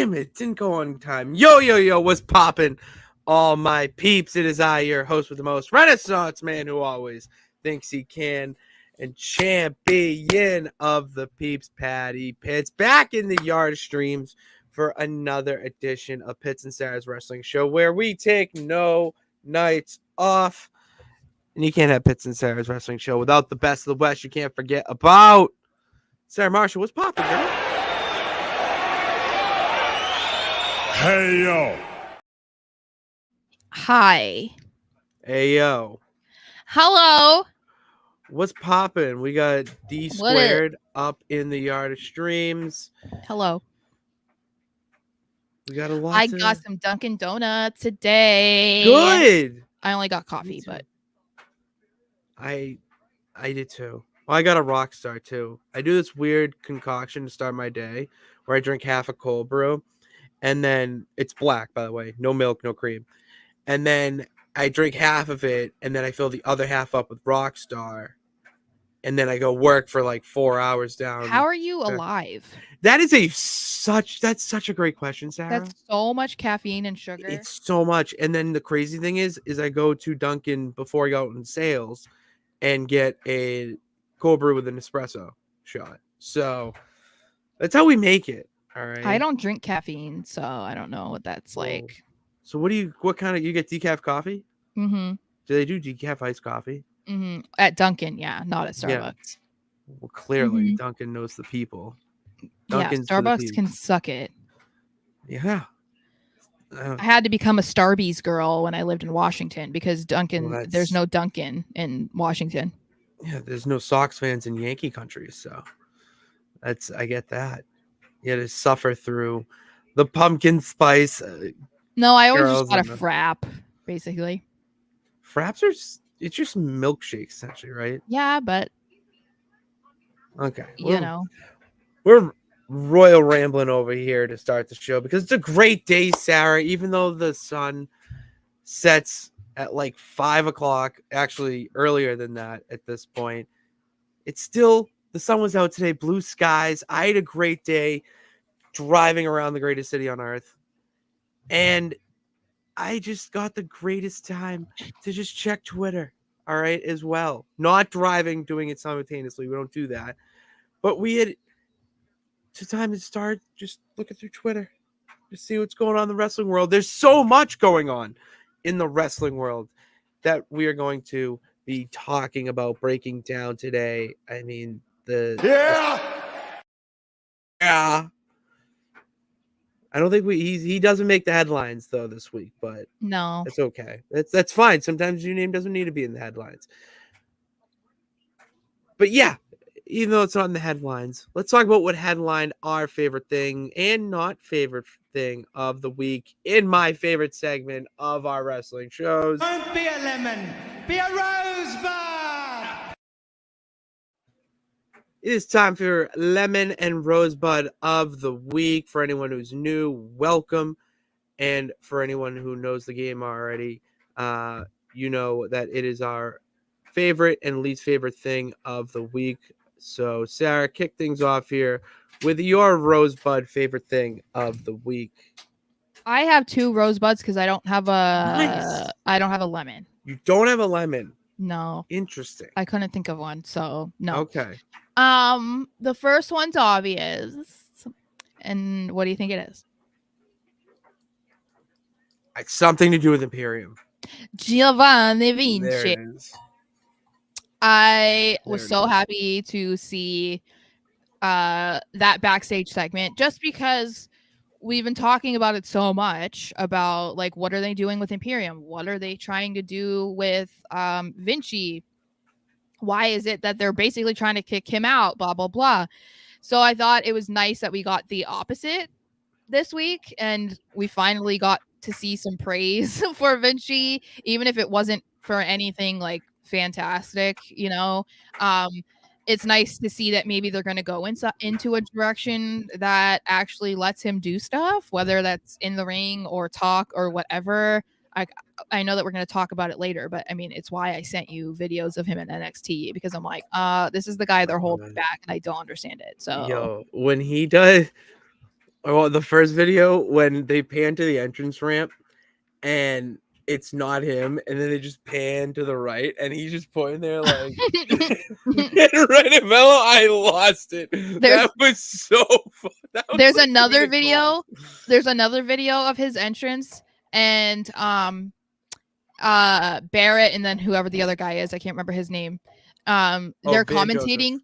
Damn it, didn't go on time. Yo, what's poppin'? All my peeps, it is I, your host with the most, Renaissance man who always thinks he can, and champion of the peeps, Patty Pitts, back in the yard streams for another edition of Pitts and Sara's Wrestling Show, where we take no nights off. And you can't have Pitts and Sara's Wrestling Show without the best of the West. You can't forget about Sarah Marshall. What's poppin', girl? Hey, yo. Hi. Hey, yo. Hello. What's poppin'? We got D squared up in the yard of streams. Hello. We got a lot. I got some Dunkin' Donuts today. Good. I only got coffee, but I did too. Well, I got a Rockstar too. I do this weird concoction to start my day where I drink half a cold brew, and then it's black, by the way, no milk, no cream. And then I drink half of it, and then I fill the other half up with Rockstar, and then I go work for like 4 hours down. How are you alive? That's such a great question, Sarah. That's so much caffeine and sugar. It's so much. And then the crazy thing is I go to Dunkin' before I go out in sales and get a cold brew with an espresso shot. So that's how we make it. All right. I don't drink caffeine, so I don't know what that's like. So what kind of, you get decaf coffee? Mm-hmm. Do they do decaf iced coffee? Mm-hmm. At Dunkin', yeah, not at Starbucks. Yeah. Well, clearly Dunkin' knows the people. Dunkin's yeah, Starbucks can suck it. Yeah. I had to become a Starbucks girl when I lived in Washington because Dunkin', there's no Dunkin' in Washington. Yeah, there's no Sox fans in Yankee country, so I get that. You had to suffer through the pumpkin spice. No, I always just got a frap, basically. Fraps it's just milkshakes, essentially, right? Yeah, but okay, we're royal rambling over here to start the show because it's a great day, Sarah. Even though the sun sets at like 5 o'clock, actually earlier than that at this point, it's still, the sun was out today, blue skies. I had a great day driving around the greatest city on earth, and I just got the greatest time to just check Twitter, all right, as well. Not driving, doing it simultaneously. We don't do that. But we had time to start just looking through Twitter to see what's going on in the wrestling world. There's so much going on in the wrestling world that we are going to be talking about, breaking down today. I mean, yeah. I don't think he doesn't make the headlines though this week, but no, it's okay. That's fine. Sometimes your name doesn't need to be in the headlines. But yeah, even though it's not in the headlines, let's talk about what headlined our favorite thing and not favorite thing of the week in my favorite segment of our wrestling shows. Don't be a lemon, be a rosebud. It is time for Lemon and Rosebud of the week. For anyone who's new, welcome. And for anyone who knows the game already, you know that it is our favorite and least favorite thing of the week. So, Sarah, kick things off here with your Rosebud favorite thing of the week. I have 2 rosebuds because I don't have a lemon. You don't have a lemon? No. Interesting. I couldn't think of one, so no. Okay. The first one's obvious. And what do you think it is? It's something to do with Imperium. Giovanni Vinci. There it is. I was so happy to see that backstage segment just because we've been talking about it so much about like what are they doing with Imperium? What are they trying to do with Vinci? Why is it that they're basically trying to kick him out? Blah, blah, blah. So I thought it was nice that we got the opposite this week and we finally got to see some praise for Vinci, even if it wasn't for anything like fantastic, it's nice to see that maybe they're going to go into a direction that actually lets him do stuff, whether that's in the ring or talk or whatever. I know that we're going to talk about it later, but I mean, it's why I sent you videos of him in NXT because I'm like, this is the guy they're holding back and I don't understand it. So when he does, Oh, the first video when they pan to the entrance ramp and it's not him, and then they just pan to the right, and he's just pointing there like right at Mello. I lost it. That was so fun. There's another video. There's another video of his entrance and Barrett and then whoever the other guy is, I can't remember his name. They're commentating.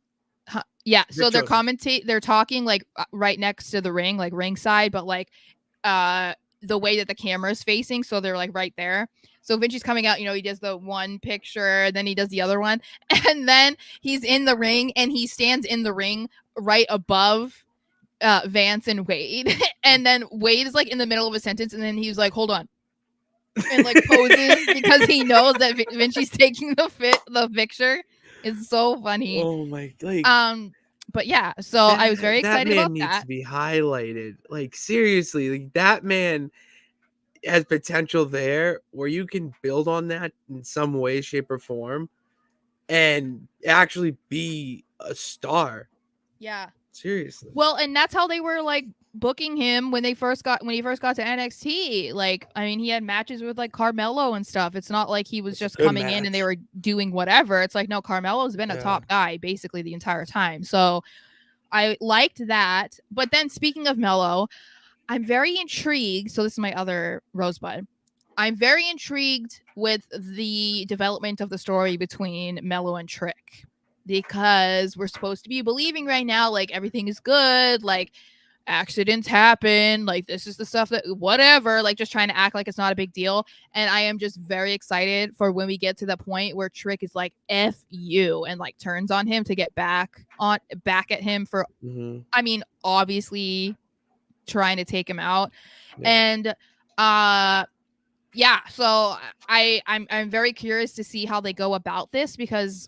Yeah, so they're they're talking like right next to the ring, like ringside, but like the way that the camera is facing, so they're like right there. So Vinci's coming out, he does the one picture, then he does the other one, and then he's in the ring and he stands in the ring right above Vance and Wade. And then Wade is like in the middle of a sentence, and then he's like, hold on. And like poses because he knows that Vinci's taking the picture. It's so funny. Oh my god. But yeah, so I was very excited about that. That man needs to be highlighted. Like seriously, like that man has potential there where you can build on that in some way, shape, or form and actually be a star. Yeah. Seriously. Well, and that's how they were like booking him when he first got to NXT. Like, I mean, he had matches with like Carmelo and stuff. It's not like he was just coming in and they were doing whatever. It's like, no, Carmelo's been a top guy basically the entire time. So I liked that. But then speaking of Melo, I'm very intrigued. So this is my other rosebud. I'm very intrigued with the development of the story between Melo and Trick. Because we're supposed to be believing right now, like everything is good, like accidents happen, like this is the stuff that whatever, like just trying to act like it's not a big deal. And I am just very excited for when we get to the point where Trick is like F you and like turns on him to get back at him for I mean, obviously trying to take him out. And yeah, so I'm very curious to see how they go about this because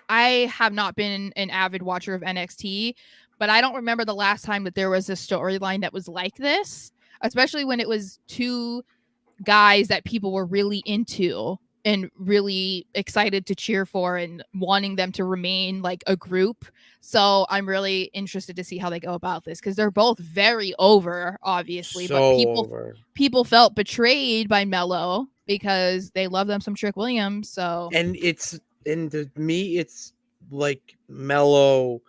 I have not been an avid watcher of NXT, but I don't remember the last time that there was a storyline that was like this, especially when it was two guys that people were really into and really excited to cheer for and wanting them to remain like a group. So I'm really interested to see how they go about this because they're both very over, obviously, but people felt betrayed by Melo because they love them some Trick Williams. So and to me, it's like Melo.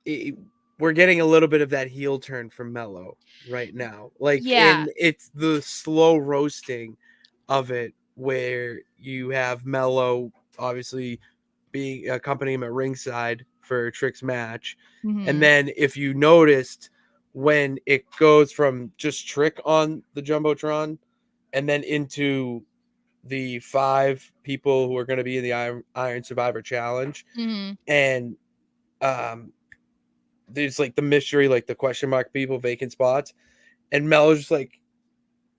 We're getting a little bit of that heel turn from Melo right now. Like, and it's the slow roasting of it where you have Melo obviously being accompanying him at ringside for Trick's match. And then if you noticed when it goes from just Trick on the Jumbotron and then into the 5 people who are going to be in the Iron Survivor Challenge. And there's like the mystery, like the question mark people, vacant spots. And Melo's just like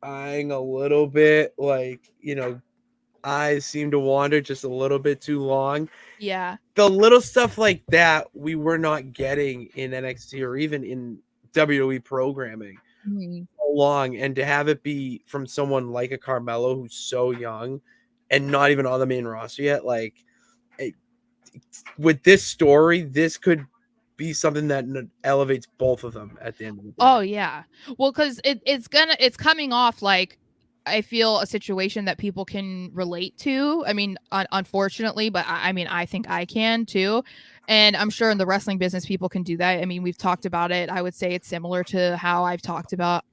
eyeing a little bit, like, eyes seem to wander just a little bit too long. Yeah. The little stuff like that we were not getting in NXT or even in WWE programming. So long, and to have it be from someone like a Carmelo who's so young and not even on the main roster yet, like with this story, this could be something that elevates both of them at the end of the day. Oh yeah, well, because it's coming off like I feel a situation that people can relate to. I mean, unfortunately, but I mean, I think I can too. And I'm sure in the wrestling business, people can do that. I mean, we've talked about it. I would say it's similar to how I've talked about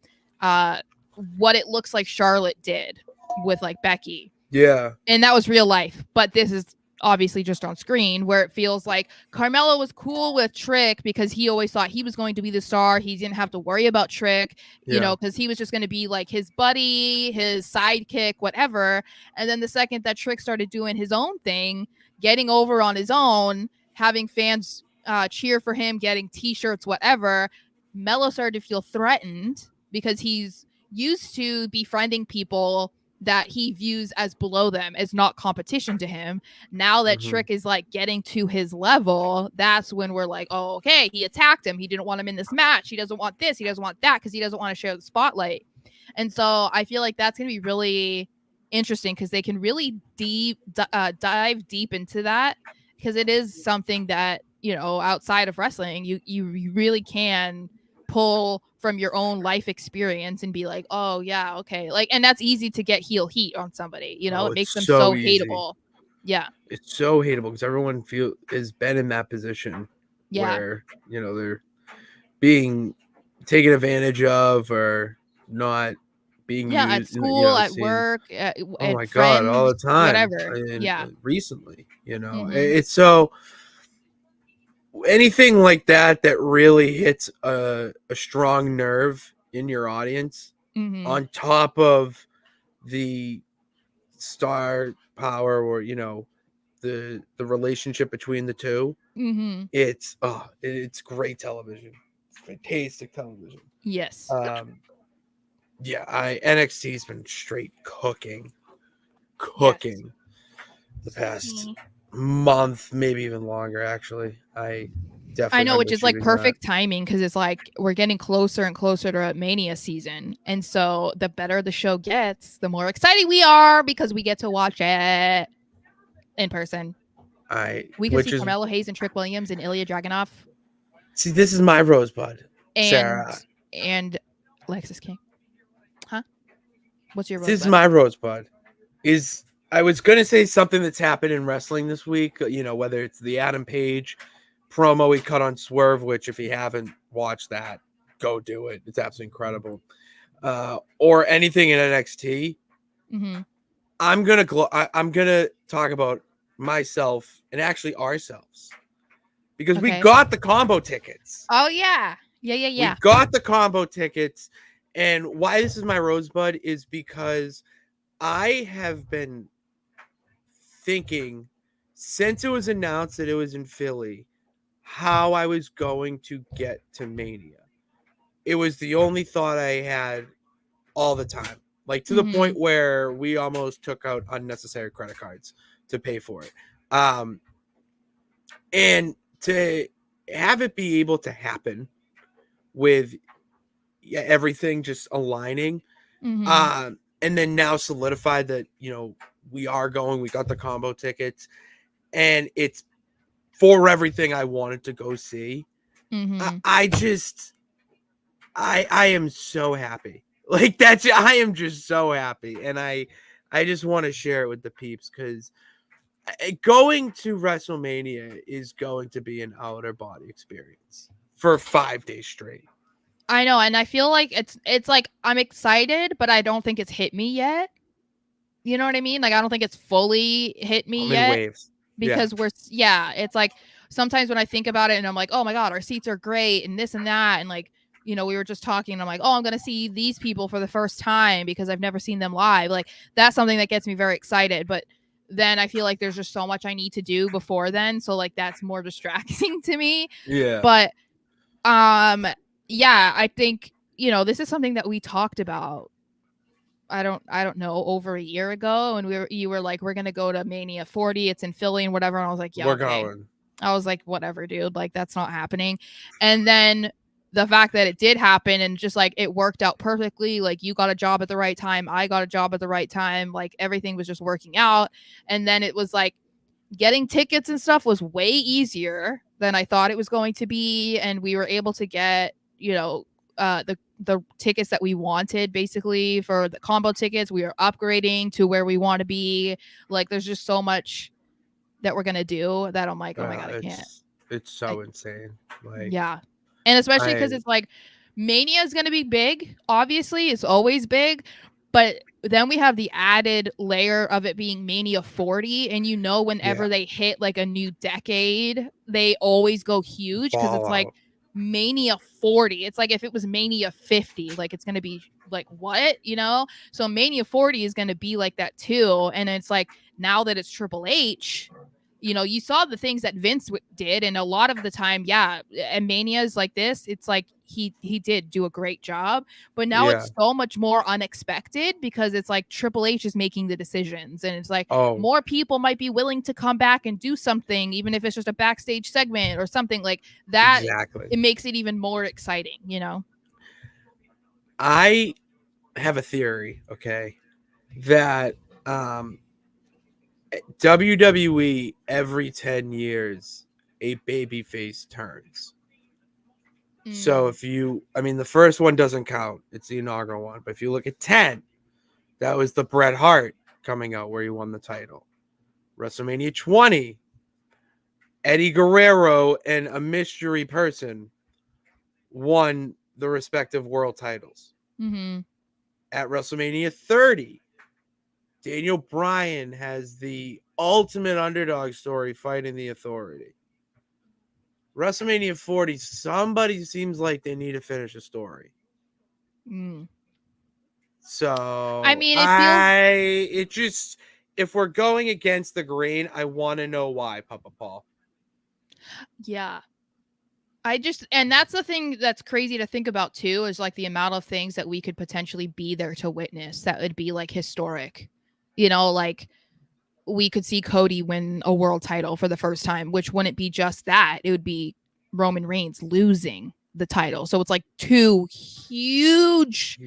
what it looks like Charlotte did with like Becky. Yeah. And that was real life. But this is obviously just on screen where it feels like Carmelo was cool with Trick because he always thought he was going to be the star. He didn't have to worry about Trick, because he was just going to be like his buddy, his sidekick, whatever. And then the second that Trick started doing his own thing, getting over on his own, having fans cheer for him, getting t-shirts, whatever, Melo started to feel threatened because he's used to befriending people that he views as below them, as not competition to him. Now that Trick is like getting to his level, that's when we're like, oh, okay, he attacked him. He didn't want him in this match. He doesn't want this. He doesn't want that because he doesn't want to share the spotlight. And so I feel like that's going to be really interesting because they can really dive deep into that because it is something that, outside of wrestling, you really can pull from your own life experience and be like, oh yeah, okay, like, and that's easy to get heel heat on somebody, you know. Oh, It makes them it's so so easy. hateable. Yeah. It's so hateable because everyone has been in that position where they're being taken advantage of or not being Yeah, at used. school, at Seen. work, Oh at my god, all friends, the time. whatever. And Yeah. recently, Mhm. it's so anything like that really hits a strong nerve in your audience Mhm. on top of the star power or the relationship between the two. Mhm. It's great television. It's fantastic television. Yes. NXT's been straight cooking Yes. the past month, maybe even longer. Actually, I definitely know, which is like undershooting perfect timing because it's like we're getting closer and closer to Mania season, and so the better the show gets, the more excited we are because we get to watch it in person. We can see Carmelo Hayes and Trick Williams and Ilya Dragunov. See, this is my rosebud, Sarah. And Lexus King. Huh? What's your rosebud? This is my rosebud. I was gonna say something that's happened in wrestling this week. Whether it's the Adam Page promo he cut on Swerve, which if you haven't watched that, go do it. It's absolutely incredible. Or anything in NXT. Mm-hmm. I'm gonna talk about myself and actually ourselves because we got the combo tickets. Oh yeah. Yeah. We got the combo tickets, and why this is my rosebud is because I have been thinking since it was announced that it was in Philly how I was going to get to Mania. It was the only thought I had all the time, like to the point where we almost took out unnecessary credit cards to pay for it. And to have it be able to happen with everything just aligning, and then now solidified that we got the combo tickets, and it's for everything I wanted to go see. I am so happy. Like I am just so happy, and I just want to share it with the peeps because going to WrestleMania is going to be an outer body experience for 5 days straight. I know, and I feel like it's like I'm excited, but I don't think it's hit me yet. You know what I mean? Like I don't think it's fully hit me yet. Waves. Because it's like sometimes when I think about it and I'm like, oh my god, our seats are great and this and that, and like, we were just talking and I'm like, oh, I'm gonna see these people for the first time because I've never seen them live. Like that's something that gets me very excited, but then I feel like there's just so much I need to do before then, so like that's more distracting to me. But I think this is something that we talked about, I don't know, over a year ago, and you were like, we're gonna go to Mania 40, it's in Philly and whatever, and I was like, yeah, we're okay. going. I was like, whatever, dude, like that's not happening. And then the fact that it did happen and just like it worked out perfectly, like you got a job at the right time, I got a job at the right time, like everything was just working out. And then it was like getting tickets and stuff was way easier than I thought it was going to be, and we were able to get the tickets that we wanted basically for the combo tickets. We are upgrading to where we want to be. Like there's just so much that we're gonna do that I'm like, oh my god, I can't. It's so insane. Like and especially because it's like Mania is gonna be big. Obviously, it's always big, but then we have the added layer of it being Mania 40, and whenever they hit like a new decade, they always go huge because it's like Mania 40. It's like if it was Mania 50, like it's gonna be like what, So Mania 40 is gonna be like that too. And it's like now that it's Triple H, you saw the things that Vince did, and a lot of the time, and Manias like this, it's like he did do a great job, but now it's so much more unexpected because it's like Triple H is making the decisions, and it's like more people might be willing to come back and do something, even if it's just a backstage segment or something like that. Exactly. It makes it even more exciting, I have a theory, that WWE every 10 years a babyface turns. So the first one doesn't count. It's the inaugural one. But if you look at 10, that was the Bret Hart coming out where he won the title. WrestleMania 20, Eddie Guerrero and a mystery person won the respective world titles. Mm-hmm. At WrestleMania 30, Daniel Bryan has the ultimate underdog story fighting the Authority. WrestleMania 40, somebody seems like they need to finish a story. So I mean, if we're going against the grain, I want to know why, Papa Paul. Yeah. And that's the thing that's crazy to think about too, is like the amount of things that we could potentially be there to witness that would be like historic. Like we could see Cody win a world title for the first time, which wouldn't be just that. It would be Roman Reigns losing the title. So it's like two huge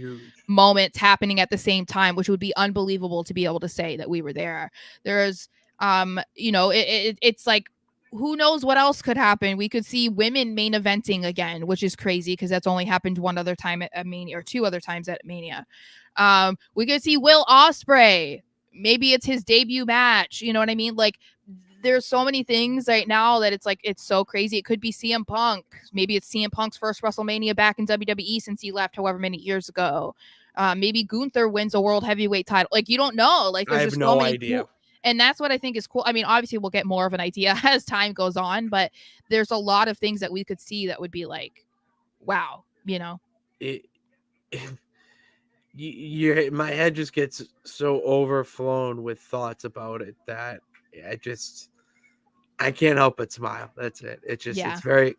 moments happening at the same time, which would be unbelievable to be able to say that we were there. There's, it's like, who knows what else could happen? We could see women main eventing again, which is crazy because that's only happened one other time at Mania, or two other times at Mania. We could see Will Ospreay. Maybe it's his debut match. You know what I mean? Like, there's so many things right now that it's like, it's so crazy. It could be CM Punk. Maybe it's CM Punk's first WrestleMania back in WWE since he left however many years ago. Maybe Gunther wins a world heavyweight title. Like, you don't know. Like, there's just so many idea. And that's what I think is cool. I mean, obviously we'll get more of an idea as time goes on, but there's a lot of things that we could see that would be like, wow, my head just gets so overflown with thoughts about it that I can't help but smile. That's it. It's just, it's very,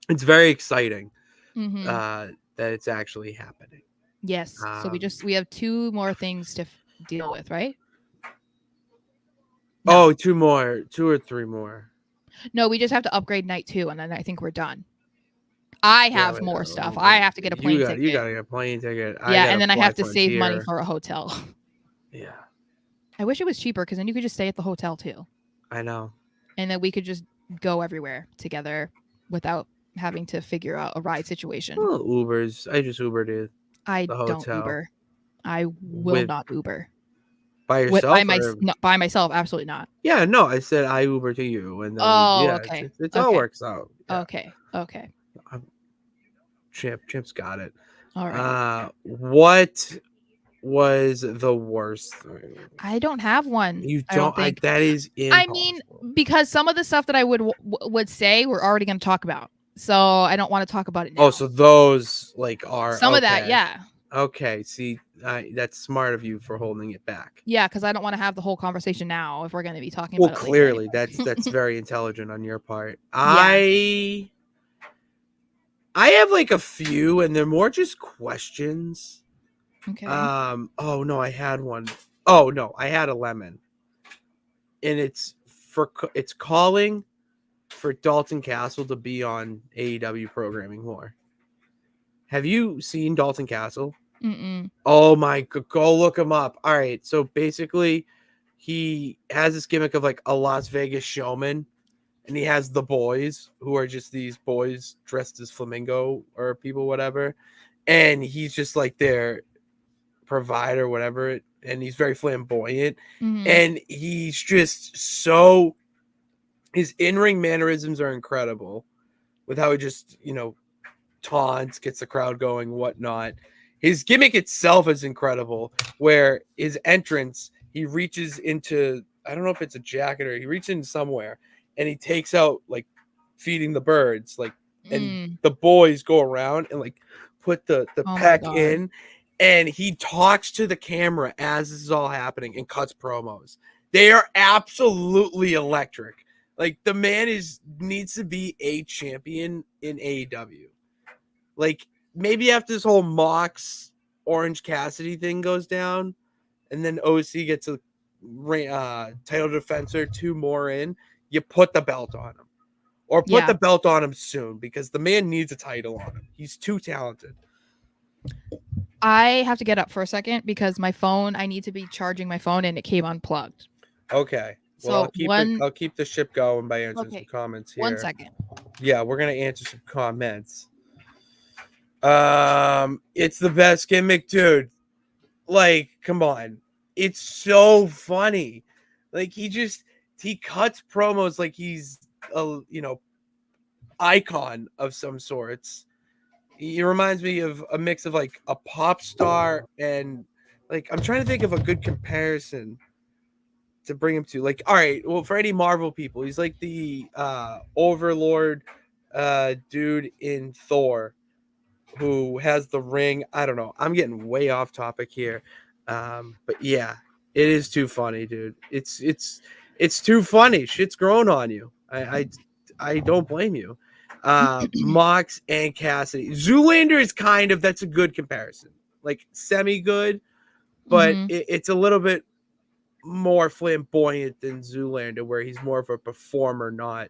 it's very exciting that it's actually happening. Yes. So we have two more things to deal with, right? No. Oh, two or three more. No, we just have to upgrade night 2, and then I think we're done. I have more stuff. I have to get a plane ticket. You gotta get a plane ticket. And then I have to save money for a hotel. Yeah. I wish it was cheaper because then you could just stay at the hotel too. I know. And then we could just go everywhere together without having to figure out a ride situation. Well, Ubers. I just Ubered it. I don't Uber. I will not Uber. By yourself? By myself, absolutely not. Yeah, no, I said I Uber to you. And then, okay. It all works out. Yeah. Okay. Chimp's got it. All right. What was the worst thing? I don't have one. You don't think that is impossible. I mean, because some of the stuff that I would say we're already going to talk about. So I don't want to talk about it now. Oh, so those are some of that, yeah. Okay, see, that's smart of you for holding it back. Yeah, because I don't want to have the whole conversation now if we're going to be talking about it. Well, clearly, that's very intelligent on your part. Yeah. I have like a few, and they're more just questions. Okay. Oh no, I had one. Oh no, I had a lemon, and it's calling for Dalton Castle to be on AEW programming more. Have you seen Dalton Castle? Mm-mm. Oh my, go look him up. All right, so basically, he has this gimmick of like a Las Vegas showman. And he has the boys, who are just these boys dressed as flamingo or people, whatever. And he's just like their provider, whatever. And he's very flamboyant. Mm-hmm. And he's just his in-ring mannerisms are incredible with how he just, taunts, gets the crowd going, whatnot. His gimmick itself is incredible, where his entrance, he reaches into, I don't know if it's a jacket or he reaches in somewhere. And he takes out like feeding the birds, like, and the boys go around and like put the peck in, and he talks to the camera as this is all happening and cuts promos. They are absolutely electric. Like, the man needs to be a champion in AEW. Like, maybe after this whole Mox Orange Cassidy thing goes down, and then OC gets a title defensor, 2 more in. You put the belt on him, or put the belt on him soon, because the man needs a title on him. He's too talented. I have to get up for a second because my phone, I need to be charging my phone and it came unplugged. Okay. Well, So I'll keep the ship going by answering some comments here. 1 second. Yeah, we're gonna answer some comments. It's the best gimmick, dude. Like, come on. It's so funny. Like, he cuts promos like he's a icon of some sorts. He reminds me of a mix of like a pop star and like I'm trying to think of a good comparison to bring him to. Like, all right, well, for any Marvel people, he's like the Overlord dude in Thor who has the ring. I don't know. I'm getting way off topic here. But yeah, it is too funny, dude. It's too funny. Shit's grown on you. I don't blame you. Mox and Cassidy. Zoolander is that's a good comparison. Like semi good, but it's a little bit more flamboyant than Zoolander, where he's more of a performer, not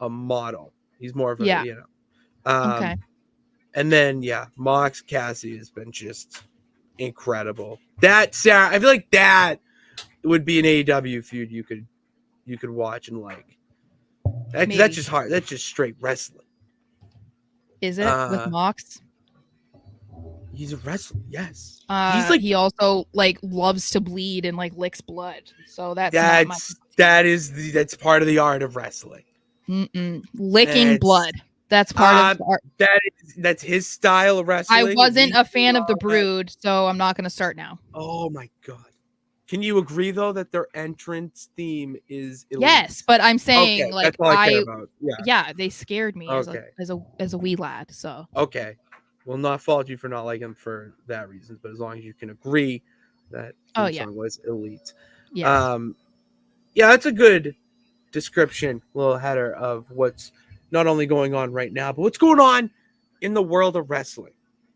a model. He's more of a Okay. And then Mox Cassidy has been just incredible. That Sarah, I feel like that would be an AEW feud you could watch and like. That's just hard. That's just straight wrestling. Is it with Mox? He's a wrestler, yes. He also like loves to bleed and like licks blood. So that's part of the art of wrestling. Licking blood. That's part of the art. That's his style of wrestling. I wasn't a fan of the Brood, so I'm not going to start now. Oh my god! Can you agree though that their entrance theme is elite? Yes, but I'm saying like that's all I care about. Yeah, they scared me as a wee lad. So okay, will not fault you for not liking them for that reason, but as long as you can agree that song was elite. Yes. That's a good description, little header of what's not only going on right now, but what's going on in the world of wrestling.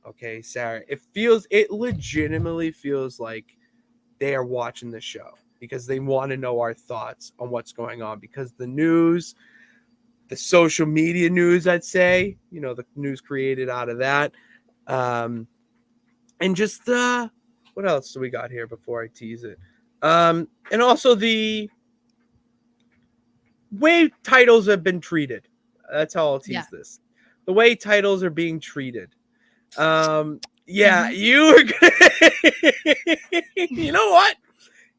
Okay, Sarah, it legitimately feels like they are watching the show because they want to know our thoughts on what's going on, because the news, the social media news, I'd say, the news created out of that. And just what else do we got here before I tease it? And also the way titles have been treated. That's how I'll tease this. The way titles are being treated. You were you know what?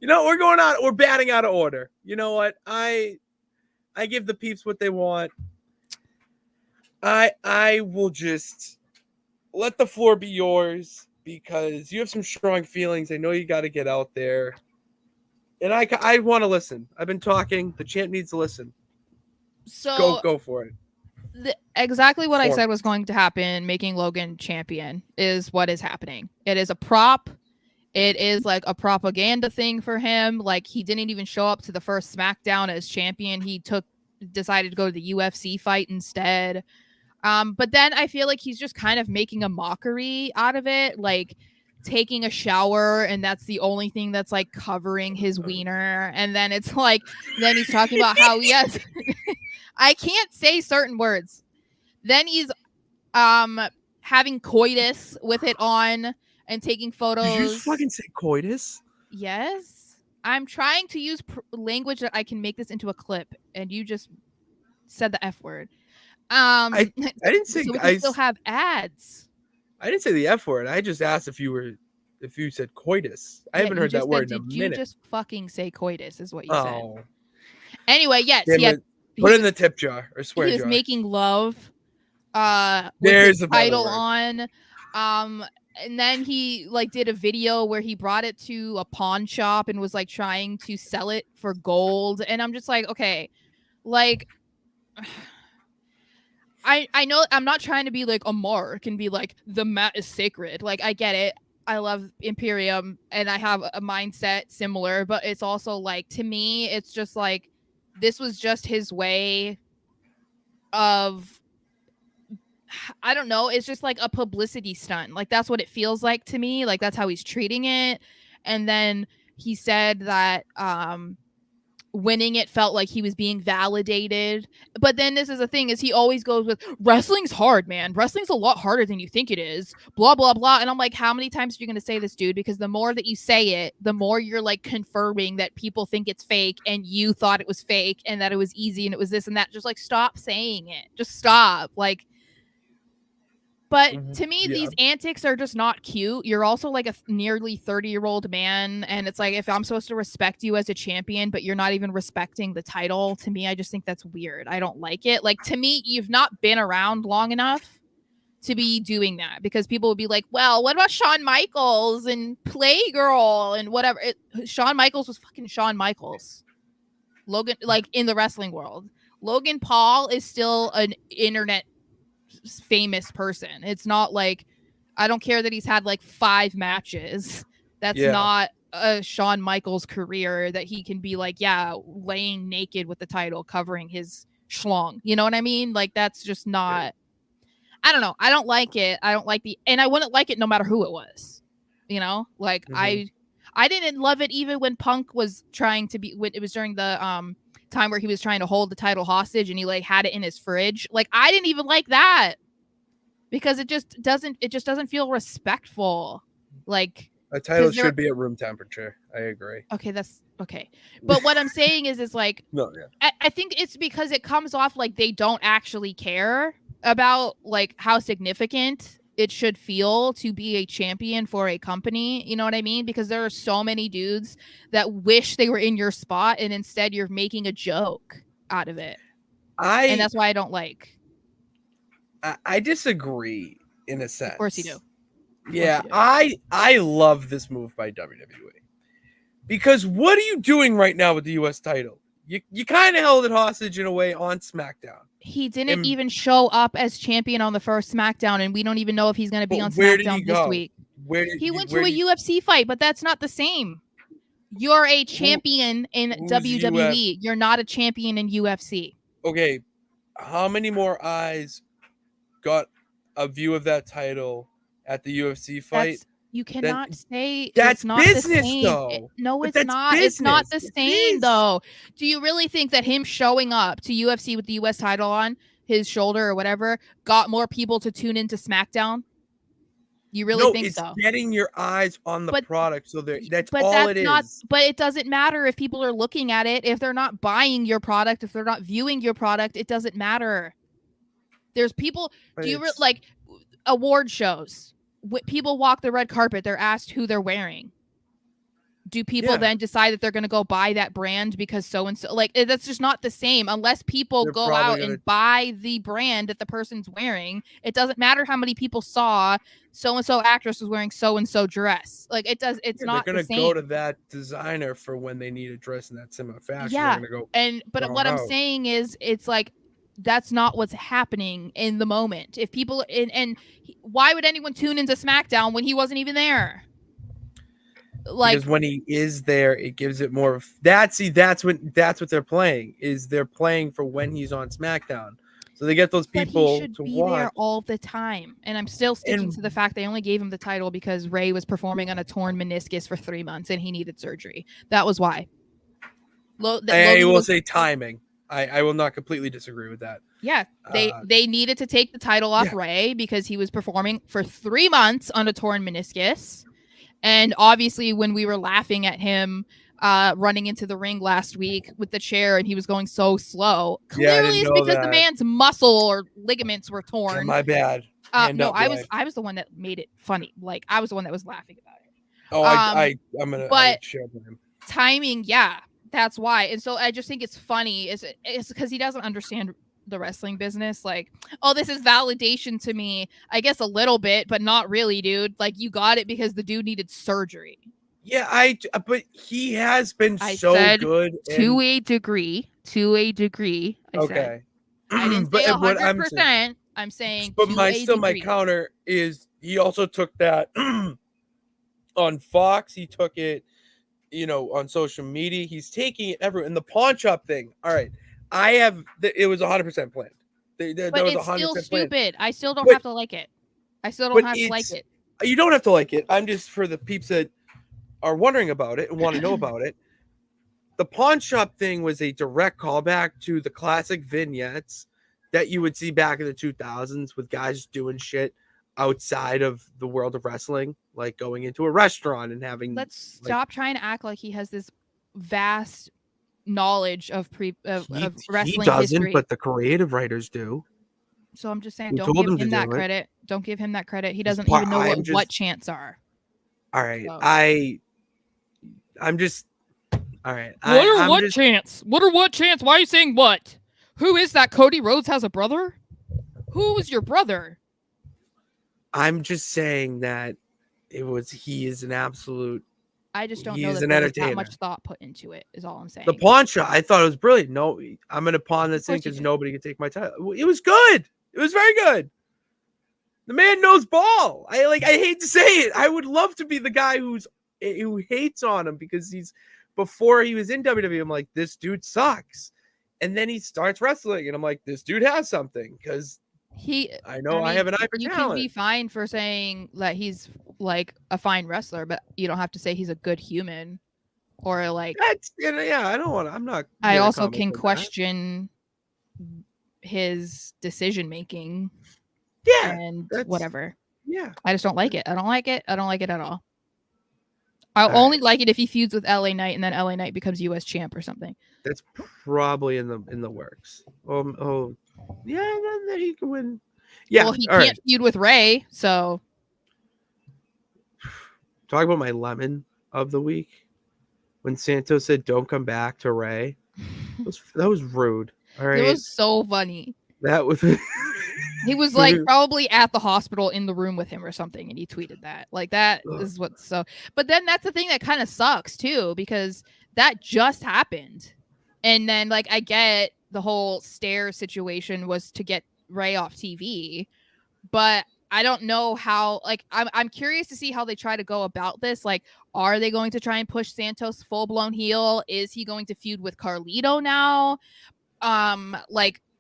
We're batting out of order. You know what? I give the peeps what they want. I will just let the floor be yours because you have some strong feelings. I know you got to get out there. And I want to listen. I've been talking. The champ needs to listen. So go for it. Exactly what I said was going to happen, making Logan champion, is what is happening. It is a prop. It is like a propaganda thing for him. Like, he didn't even show up to the first SmackDown as champion. He decided to go to the UFC fight instead. But then I feel like he's just kind of making a mockery out of it, like taking a shower, and that's the only thing that's like covering his wiener. And then it's like, then he's talking about how I can't say certain words. Then he's having coitus with it on and taking photos. Did you just fucking say coitus? Yes. I'm trying to use language that I can make this into a clip, and you just said the F word. I didn't say. So we can still have ads. I didn't say the F word. I just asked if you said coitus. I haven't heard that word in a minute. Did you just fucking say coitus? Is what you said. Anyway, yes, put it in the tip jar or swear jar. He was making love. There's the title on. And then he like did a video where he brought it to a pawn shop and was like trying to sell it for gold. And I'm just like, okay, like. I know I'm not trying to be like a mark and be like the mat is sacred. Like, I get it. I love Imperium and I have a mindset similar, but it's also like, to me, it's just like, this was just his way of, I don't know. It's just like a publicity stunt. Like, that's what it feels like to me. Like, that's how he's treating it. And then he said that, winning it felt like he was being validated. But then this is the thing, is he always goes with, wrestling's hard, man. Wrestling's a lot harder than you think it is. Blah, blah, blah. And I'm like, how many times are you going to say this, dude? Because the more that you say it, the more you're like confirming that people think it's fake and you thought it was fake and that it was easy and it was this and that. Just like, stop saying it. Just stop. Like, but to me, these antics are just not cute. You're also like a nearly 30-year-old man. And it's like, if I'm supposed to respect you as a champion, but you're not even respecting the title, to me, I just think that's weird. I don't like it. Like, to me, you've not been around long enough to be doing that, because people would be like, well, what about Shawn Michaels and Playgirl and whatever? Shawn Michaels was fucking Shawn Michaels. Logan, like, in the wrestling world. Logan Paul is still an internet famous person. It's not like, I don't care that he's had like 5 matches. That's not a Shawn Michaels career that he can be like, laying naked with the title covering his schlong. You know what I mean? Like, that's just not, I don't know. I don't like it. I don't like and I wouldn't like it no matter who it was. You know, like I didn't love it even when Punk was trying to be, it was during the time where he was trying to hold the title hostage and he like had it in his fridge. Like, I didn't even like that, because it just doesn't feel respectful. Like, a title should be at room temperature. I agree. Okay, that's okay. But what I'm saying is like, I think it's because it comes off like they don't actually care about like how significant it should feel to be a champion for a company. You know what I mean? Because there are so many dudes that wish they were in your spot, and instead you're making a joke out of it. And that's why I don't like. I disagree in a sense. Of course you do. Yeah, I love this move by WWE, because what are you doing right now with the U.S. title? You kind of held it hostage in a way on SmackDown. He didn't even show up as champion on the first SmackDown, and we don't even know if he's going to be on SmackDown this week. He went to a UFC fight, but that's not the same. You're a champion in WWE. You're not a champion in UFC. Okay, how many more eyes got a view of that title at the UFC fight? You cannot say that's it's not business, the same. though. No, it's not. Business. It's not the same, though. Do you really think that him showing up to UFC with the US title on his shoulder or whatever got more people to tune into SmackDown? You really think so? It's getting your eyes on the product. So that's all it is. But it doesn't matter if people are looking at it. If they're not buying your product, if they're not viewing your product, it doesn't matter. There's people. Like award shows? People walk the red carpet. They're asked who they're wearing. Do people then decide that they're going to go buy that brand because so-and-so? Like, that's just not the same. Unless people go out and buy the brand that the person's wearing, it doesn't matter how many people saw so-and-so actress was wearing so-and-so dress. Like, it does. It's not the same. They're going to go to that designer for when they need a dress in that similar fashion. Yeah. They're go but what I'm saying is, it's like, that's not what's happening in the moment. If people and why would anyone tune into SmackDown when he wasn't even there? Like, because when he is there, it gives it more of that's what they're playing. Is they're playing for when he's on SmackDown, so they get those people to watch there all the time. And I'm still sticking to the fact they only gave him the title because Ray was performing on a torn meniscus for 3 months and he needed surgery. That was why. I will say timing. I will not completely disagree with that. Yeah, they needed to take the title off Ray because he was performing for 3 months on a torn meniscus. And obviously when we were laughing at him running into the ring last week with the chair and he was going so slow, clearly it's because the man's muscle or ligaments were torn. Yeah, my bad. No, I was the one that made it funny. Like, I was the one that was laughing about it. Oh, I'm gonna share him. Timing, that's why. And so I just think it's funny. It's because he doesn't understand the wrestling business. Like, oh, this is validation to me. I guess a little bit, but not really, dude. Like, you got it because the dude needed surgery. Yeah, but he has been so good. To a degree. Okay. I didn't say 100%. I'm saying, but my counter is he also took that on Fox. He took it, on social media. He's taking it everywhere. And the pawn shop thing. All right. It was 100% planned. But it's still stupid. I still don't have to like it. I still don't have to like it. You don't have to like it. I'm just, for the peeps that are wondering about it and want to know about it. the pawn shop thing was a direct callback to the classic vignettes that you would see back in the 2000s with guys doing shit outside of the world of wrestling, like going into a restaurant and having. Let's stop trying to act like he has this vast knowledge of wrestling he doesn't, history. but the creative writers do. So I'm just saying, We don't told give him to him that do it. credit. Don't give him that credit. He doesn't even know what chants are. All right, So. I'm just. All right. What chants? What are what chants? Why are you saying what? Who is that? Cody Rhodes has a brother? Who is your brother? I'm just saying that he is an absolute. I just don't He know is that an there was that entertainer. much thought put into it, is all I'm saying. The pawn shop, I thought it was brilliant. No, I'm going to pawn this thing course you because did. nobody can take my title. It was good. It was very good. The man knows ball. I hate to say it. I would love to be the guy who hates on him because before he was in WWE, I'm like, this dude sucks. And then he starts wrestling and I'm like, this dude has something because I have an eye for you talent. can be fine for saying that he's like a fine wrestler, but you don't have to say he's a good human or like. I don't want to. I'm not. I also can question his decision making. Yeah, and whatever. Yeah, I just don't like it. I don't like it. I don't like it at all. I'll only like it if he feuds with LA Knight and then LA Knight becomes US champ or something. That's probably in the works. Yeah, then he can win. Yeah, well, he can't feud with Ray, so. Talk about my lemon of the week. When Santos said, "Don't come back to Ray," that was rude. All right, it was so funny. That was. He was like probably at the hospital in the room with him or something, and he tweeted that. Like that is what's so. But then that's the thing that kind of sucks too, because that just happened, and then like I get the whole stare situation was to get Ray off TV, but I don't know how. Like I'm curious to see how they try to go about this. Like, are they going to try and push Santos full blown heel? Is he going to feud with Carlito now?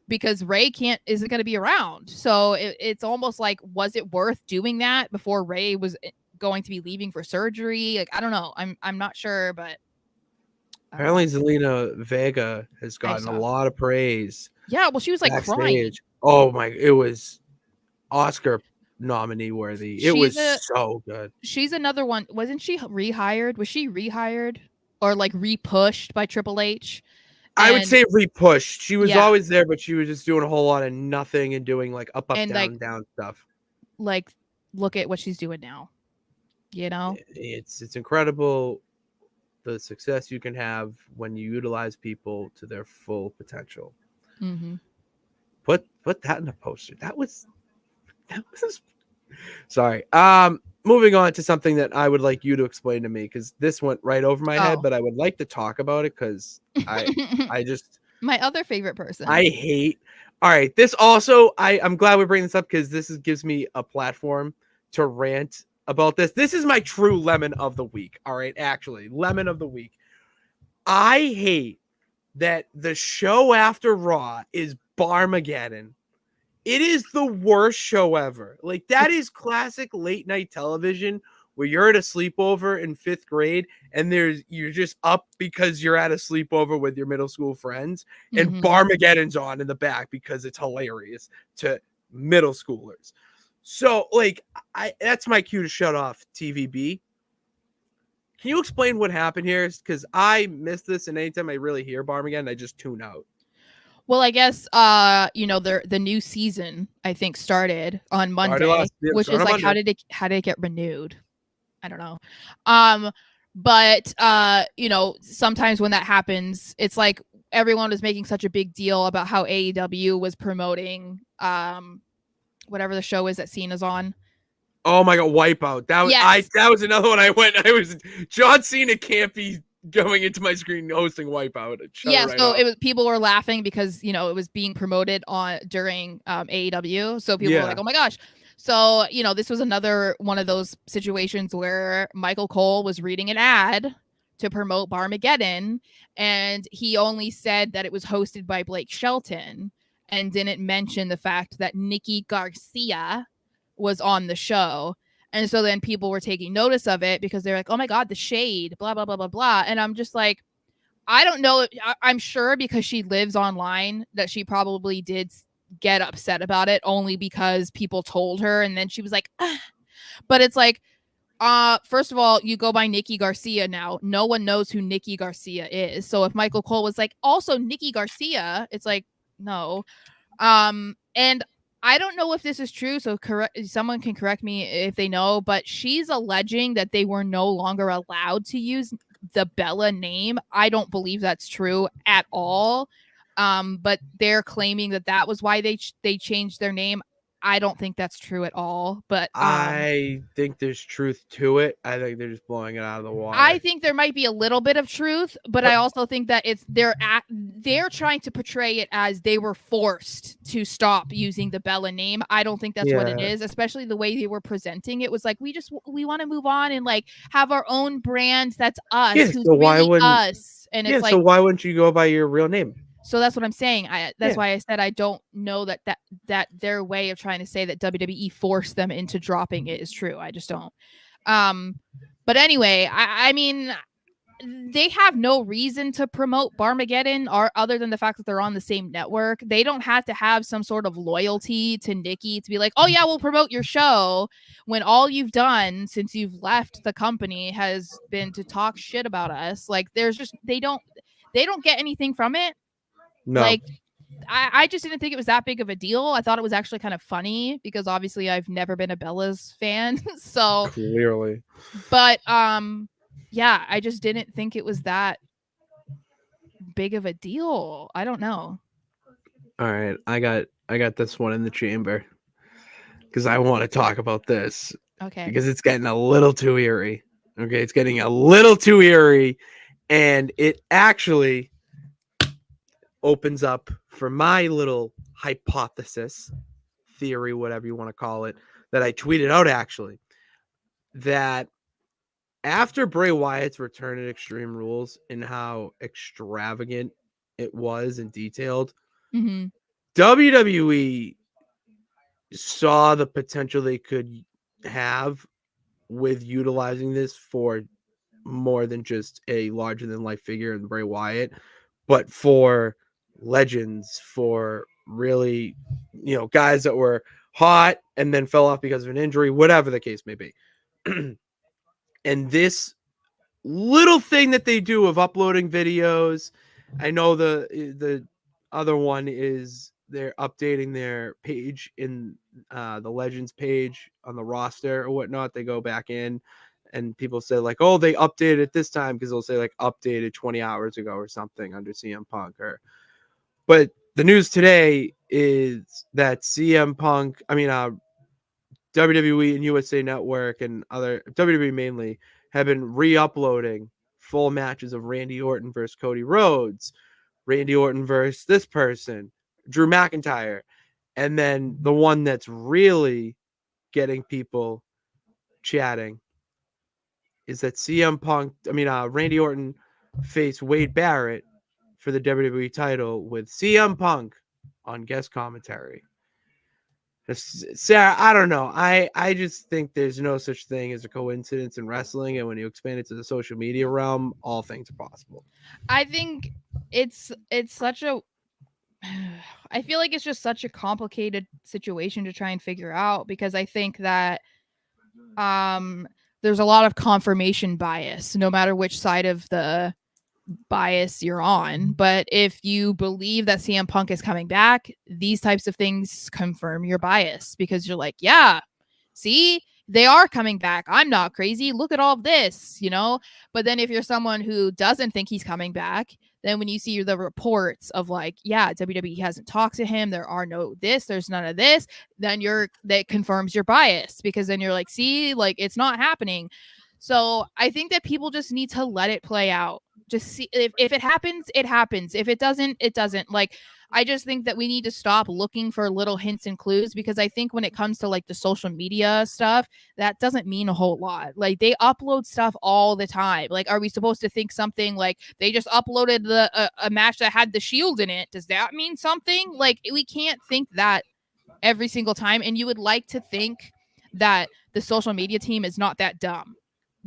Because Ray isn't going to be around. So it's almost like, was it worth doing that before Ray was going to be leaving for surgery? Like, I don't know. I'm not sure, but. Apparently Zelina Vega has gotten a lot of praise. Yeah, well, she was like backstage. crying. Oh my, it was Oscar nominee worthy. It was so good. She's another one. Wasn't she rehired? Was she rehired or like repushed by Triple H? I would say repushed. She was always there, but she was just doing a whole lot of nothing and doing like up, down, like, down stuff. Like, look at what she's doing now. You know, it's incredible the success you can have when you utilize people to their full potential. Mm-hmm. Put that in a poster. That was sorry. Moving on to something that I would like you to explain to me, because this went right over my head, but I would like to talk about it because I just my other favorite person. I hate. All right, this also I'm glad we bring this up because this gives me a platform to rant about this. This is my true lemon of the week. All right, actually, lemon of the week. I hate that the show after Raw is Barmageddon. It is the worst show ever. Like, that is classic late night television where you're at a sleepover in 5th grade and you're just up because you're at a sleepover with your middle school friends, and Barmageddon's on in the back because it's hilarious to middle schoolers. So, like, that's my cue to shut off TVB. Can you explain what happened here? Because I miss this, and anytime I really hear Barmageddon, I just tune out. Well, I guess the new season I think started on Monday, which is like Monday. how did it get renewed? I don't know. But sometimes when that happens, it's like everyone was making such a big deal about how AEW was promoting whatever the show is that Cena's on. Oh my god, Wipeout. That was another one I was John Cena can't be going into my screen hosting Wipeout. People were laughing because it was being promoted during AEW, so people were like, oh my gosh. So this was another one of those situations where Michael Cole was reading an ad to promote Barmageddon, and he only said that it was hosted by Blake Shelton and didn't mention the fact that Nikki Garcia was on the show. And so then people were taking notice of it because they're like, oh my God, the shade, blah, blah, blah, blah, blah. And I'm just like, I don't know. I'm sure because she lives online that she probably did get upset about it only because people told her, and then she was like, ah. But it's like, first of all, you go by Nikki Garcia now. No one knows who Nikki Garcia is. So if Michael Cole was like, also Nikki Garcia, it's like, no. And I don't know if this is true, so someone can correct me if they know, but she's alleging that they were no longer allowed to use the Bella name. I don't believe that's true at all. But they're claiming that was why they changed their name. I don't think that's true at all, but I think there's truth to it. I think they're just blowing it out of the water. I think there might be a little bit of truth, but I also think that they're trying to portray it as they were forced to stop using the Bella name. I don't think that's what it is, especially the way they were presenting it was like we want to move on and like have our own brand that's us, who's so why really wouldn't us. And it's like, so why wouldn't you go by your real name? So that's what I'm saying. That's why I said I don't know that their way of trying to say that WWE forced them into dropping it is true. I just don't. But anyway, I mean, they have no reason to promote Barmageddon other than the fact that they're on the same network. They don't have to have some sort of loyalty to Nikki to be like, oh yeah, we'll promote your show, when all you've done since you've left the company has been to talk shit about us. Like there's just they don't get anything from it. No. Like I just didn't think it was that big of a deal. I thought it was actually kind of funny because obviously I've never been a Bella's fan. So clearly. But yeah, I just didn't think it was that big of a deal. I don't know. All right, I got this one in the chamber because I want to talk about this. Okay. Because it's getting a little too eerie. Okay, it's getting a little too eerie, and it actually opens up for my little hypothesis, theory, whatever you want to call it, that I tweeted out actually, that after Bray Wyatt's return at Extreme Rules and how extravagant it was and detailed, WWE saw the potential they could have with utilizing this for more than just a larger than life figure in Bray Wyatt, but for legends, for really, guys that were hot and then fell off because of an injury, whatever the case may be. And this little thing that they do of uploading videos, I know the other one is they're updating their page in the Legends page on the roster or whatnot. They go back in and people say like, oh, they updated it this time because they'll say like updated 20 hours ago or something under CM Punk. But the news today is that CM Punk, WWE and USA Network and other WWE mainly have been re-uploading full matches of Randy Orton versus Cody Rhodes, Randy Orton versus this person, Drew McIntyre. And then the one that's really getting people chatting is that Randy Orton faced Wade Barrett for the WWE title with CM Punk on guest commentary. Sarah, I don't know. I just think there's no such thing as a coincidence in wrestling, and when you expand it to the social media realm, all things are possible. I think it's such a I feel like it's just such a complicated situation to try and figure out, because I think that there's a lot of confirmation bias no matter which side of the bias you're on. But if you believe that CM Punk is coming back, these types of things confirm your bias, because you're like, yeah, see, they are coming back. I'm not crazy. Look at all of this, But then if you're someone who doesn't think he's coming back, then when you see the reports of like, yeah, WWE hasn't talked to him, there's none of this, then that confirms your bias, because then you're like, see, like it's not happening. So I think that people just need to let it play out. Just see if it happens, it happens. If it doesn't, it doesn't. Like, I just think that we need to stop looking for little hints and clues, because I think when it comes to like the social media stuff, that doesn't mean a whole lot. Like, they upload stuff all the time. Like, are we supposed to think something like they just uploaded a match that had the Shield in it? Does that mean something? Like, we can't think that every single time. And you would like to think that the social media team is not that dumb.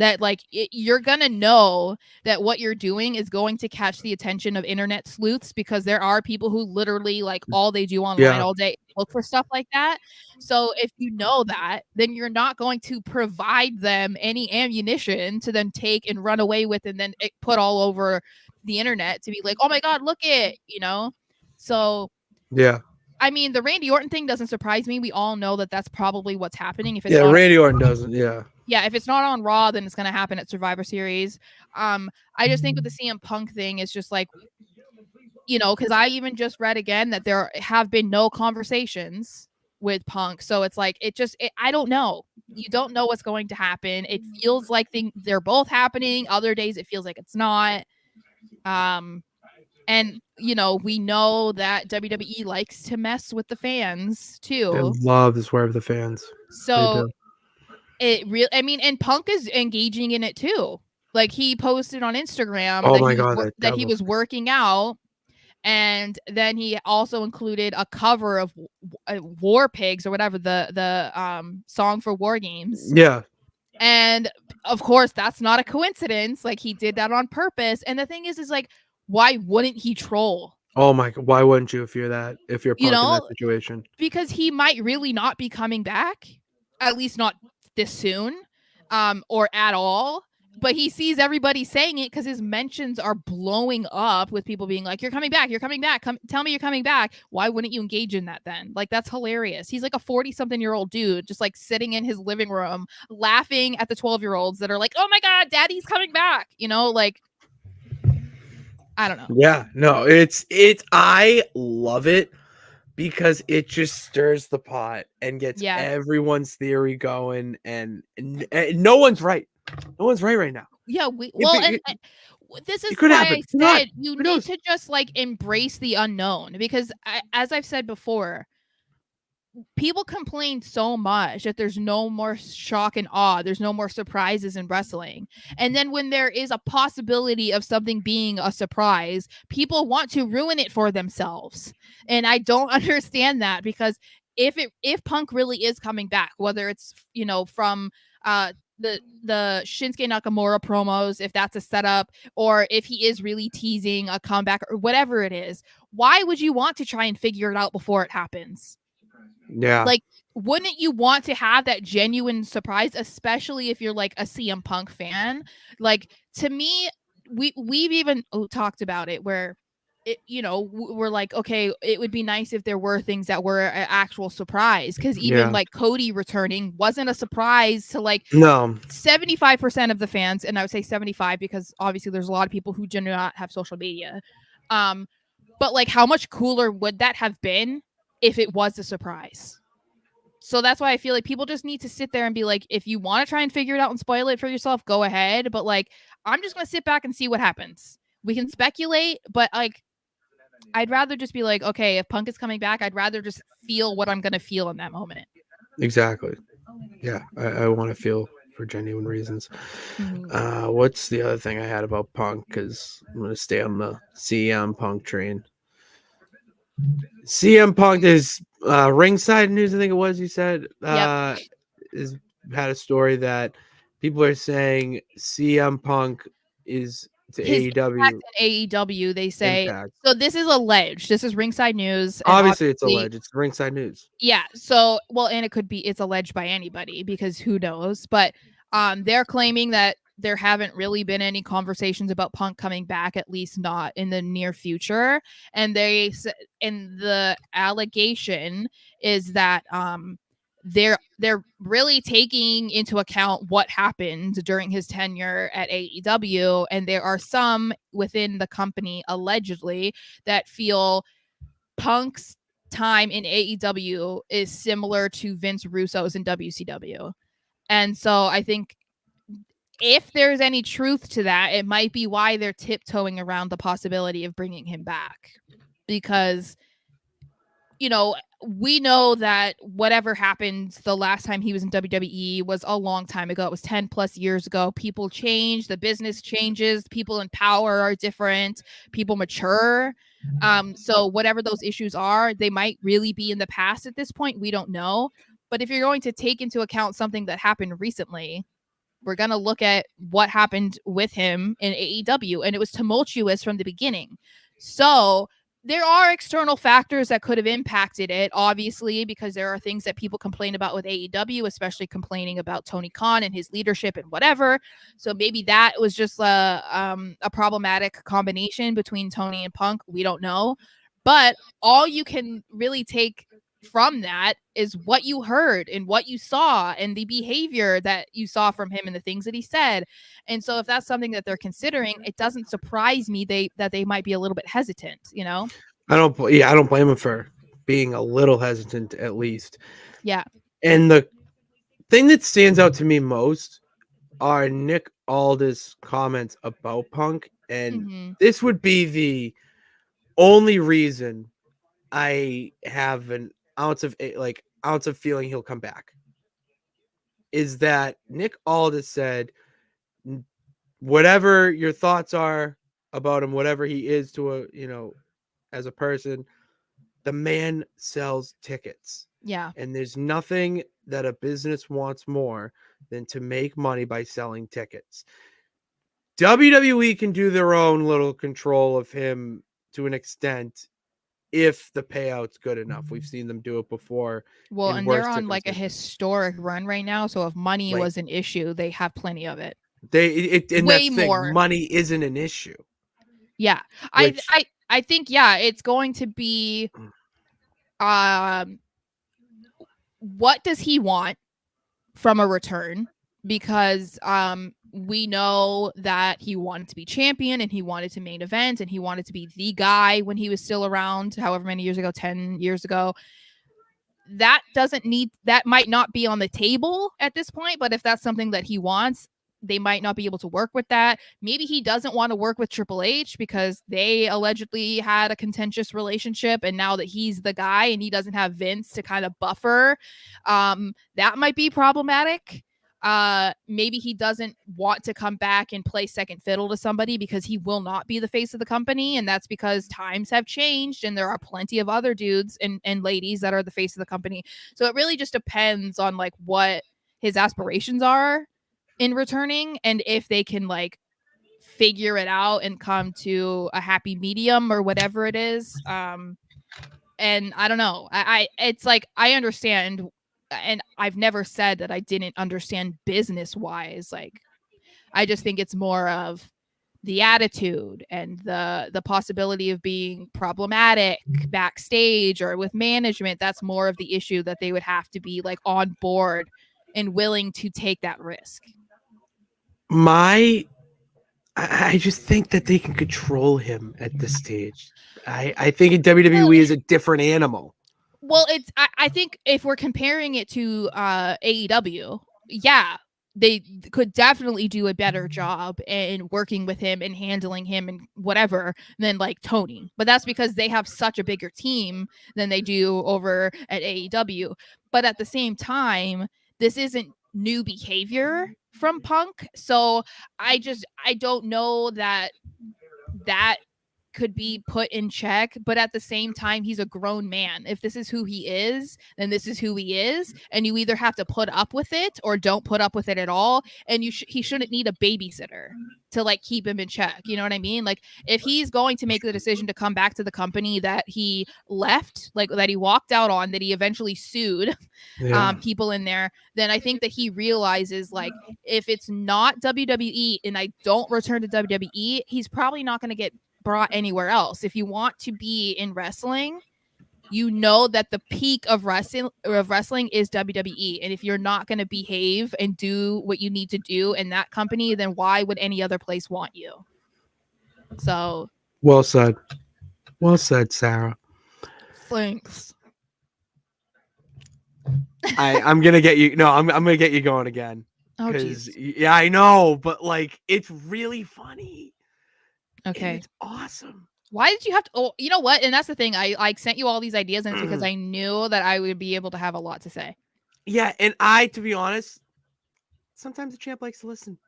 that like you're gonna know that what you're doing is going to catch the attention of internet sleuths, because there are people who literally like all they do online all day look for stuff like that. So if you know that, then you're not going to provide them any ammunition to then take and run away with and then put all over the internet to be like, oh my god, look it, you know. So yeah. I mean, the Randy Orton thing doesn't surprise me. We all know that that's probably what's happening. If it's Yeah, not Randy Orton doesn't. Yeah. Yeah, if it's not on Raw, then it's going to happen at Survivor Series. I just think with the CM Punk thing, it's just like, you know, because I even just read again that there have been no conversations with Punk. So it's like, I don't know. You don't know what's going to happen. It feels like they're both happening. Other days it feels like it's not. And, you know, we know that WWE likes to mess with the fans too. And love to swear with the fans. So and Punk is engaging in it too. Like he posted on Instagram that he was working out, and then he also included a cover of War Pigs or whatever, the song for War Games. Yeah. And of course that's not a coincidence. Like he did that on purpose. And the thing is like, why wouldn't he troll? Oh my god, why wouldn't you if you're Punk in that situation? Because he might really not be coming back, at least not this soon, or at all. But he sees everybody saying it because his mentions are blowing up with people being like, you're coming back, tell me you're coming back. Why wouldn't you engage in that then? Like, that's hilarious. He's like a 40-something-year-old dude just like sitting in his living room laughing at the 12-year-olds that are like, oh my god, daddy's coming back, you know, like, I don't know. Yeah, no, I love it because it just stirs the pot and gets everyone's theory going, and no one's right. No one's right now. Yeah, this is why I said you need to just like embrace the unknown, because as I've said before, people complain so much that there's no more shock and awe, there's no more surprises in wrestling. And then when there is a possibility of something being a surprise, people want to ruin it for themselves. And I don't understand that, because if Punk really is coming back, whether it's, you know, from the Shinsuke Nakamura promos, if that's a setup, or if he is really teasing a comeback or whatever it is, why would you want to try and figure it out before it happens? Yeah. Like, wouldn't you want to have that genuine surprise, especially if you're like a CM Punk fan? Like, to me, we've even talked about it where it, you know, we're like, okay, it would be nice if there were things that were an actual surprise, because even like Cody returning wasn't a surprise to like 75% of the fans, and I would say 75 because obviously there's a lot of people who do not have social media. But like, how much cooler would that have been if it was a surprise? So that's why I feel like people just need to sit there and be like, if you want to try and figure it out and spoil it for yourself, go ahead. But like, I'm just going to sit back and see what happens. We can speculate, but like, I'd rather just be like, okay, if Punk is coming back, I'd rather just feel what I'm going to feel in that moment. Exactly. Yeah. I want to feel for genuine reasons. What's the other thing I had about Punk? Because I'm going to stay on the CM Punk train. CM Punk is ringside news, I think it was, you said, had a story that people are saying CM Punk is to AEW. AEW, they say. Impact. So this is alleged. This is ringside news. Obviously it's alleged. It's ringside news. Yeah. So, well, and it's alleged by anybody, because who knows? But they're claiming that there haven't really been any conversations about Punk coming back, at least not in the near future. And the allegation is that they're really taking into account what happened during his tenure at AEW, and there are some within the company allegedly that feel Punk's time in AEW is similar to Vince Russo's in WCW. And so I think if there's any truth to that, it might be why they're tiptoeing around the possibility of bringing him back. Because, you know, we know that whatever happened the last time he was in WWE was a long time ago. It was 10 plus years ago. People change, the business changes, people in power are different, people mature. So whatever those issues are, they might really be in the past at this point. We don't know. But if you're going to take into account something that happened recently, we're going to look at what happened with him in AEW, and it was tumultuous from the beginning. So there are external factors that could have impacted it, obviously, because there are things that people complain about with AEW, especially complaining about Tony Khan and his leadership and whatever. So maybe that was just a problematic combination between Tony and Punk. We don't know. But all you can really take from that is what you heard and what you saw and the behavior that you saw from him and the things that he said. And so if that's something that they're considering, it doesn't surprise me that they might be a little bit hesitant, you know? I don't blame him for being a little hesitant, at least. Yeah. And the thing that stands out to me most are Nick Aldis' comments about Punk. And this would be the only reason I have an ounce of feeling he'll come back, is that Nick Aldis said, whatever your thoughts are about him, whatever he is to as a person, the man sells tickets. Yeah. And there's nothing that a business wants more than to make money by selling tickets. WWE can do their own little control of him to an extent if the payout's good enough. We've seen them do it before. Well, and they're on like a historic run right now. So if money was an issue, they have plenty of it. Way more. Money isn't an issue. Yeah. I think, it's going to be what does he want from a return? Because we know that he wanted to be champion and he wanted to main event and he wanted to be the guy when he was still around, however many years ago, 10 years ago. That might not be on the table at this point, but if that's something that he wants, they might not be able to work with that. Maybe he doesn't want to work with Triple H because they allegedly had a contentious relationship, and now that he's the guy and he doesn't have Vince to kind of buffer, that might be problematic. Maybe he doesn't want to come back and play second fiddle to somebody because he will not be the face of the company, and that's because times have changed and there are plenty of other dudes and ladies that are the face of the company. So it really just depends on like what his aspirations are in returning, and if they can like figure it out and come to a happy medium or whatever it is. And I don't know. It's like I understand, and I've never said that I didn't understand business wise. Like I just think it's more of the attitude and the possibility of being problematic backstage or with management. That's more of the issue that they would have to be like on board and willing to take that risk. I just think that they can control him at this stage. I think in WWE is a different animal. Well, I think if we're comparing it to AEW, they could definitely do a better job in working with him and handling him and whatever than like Tony. But that's because they have such a bigger team than they do over at AEW. But at the same time, this isn't new behavior from Punk. So I don't know that could be put in check, but at the same time, he's a grown man. If this is who he is, then this is who he is, and you either have to put up with it or don't put up with it at all. And he shouldn't need a babysitter to like keep him in check. You know what I mean? Like if he's going to make the decision to come back to the company that he left, like that he walked out on, that he eventually sued people in there, then I think that he realizes like if it's not WWE and I don't return to WWE, he's probably not going to get brought anywhere else. If you want to be in wrestling, you know that the peak of wrestling is WWE, and if you're not going to behave and do what you need to do in that company, then why would any other place want you? So well said, Sarah. Thanks. I'm gonna get you. No, I'm gonna get you going again. Oh, geez. Yeah, I know, but like it's really funny. Okay. It's awesome. Why did you have to? Oh, you know what? And that's the thing. I like sent you all these ideas, and it's because I knew that I would be able to have a lot to say. Yeah, and to be honest, sometimes the champ likes to listen.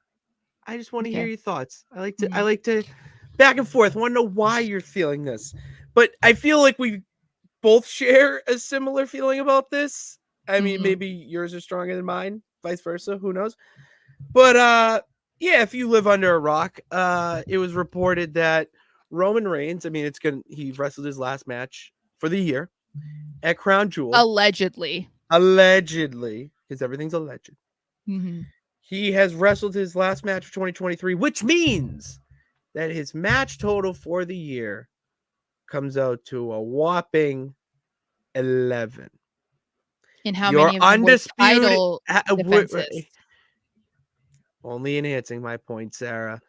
I just want to hear your thoughts. I like to back and forth. Want to know why you're feeling this, but I feel like we both share a similar feeling about this. I mean, maybe yours are stronger than mine, vice versa. Who knows? But yeah, if you live under a rock, it was reported that Roman Reigns, I mean, he wrestled his last match for the year at Crown Jewel. Allegedly. Allegedly, because everything's alleged. Mm-hmm. He has wrestled his last match for 2023, which means that his match total for the year comes out to a whopping 11. And how Your many of them were undisputed title defenses? only enhancing my point, Sarah.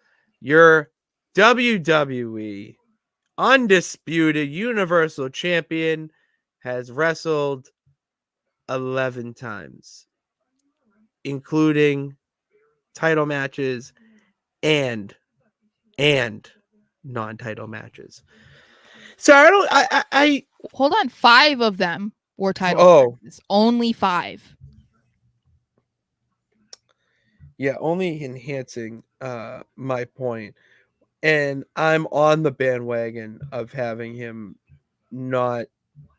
Your WWE undisputed Universal Champion has wrestled 11 times, including title matches and non-title matches. So I Hold on, 5 of them were title oh defenses. Only 5. yeah, only enhancing my point. And I'm on the bandwagon of having him not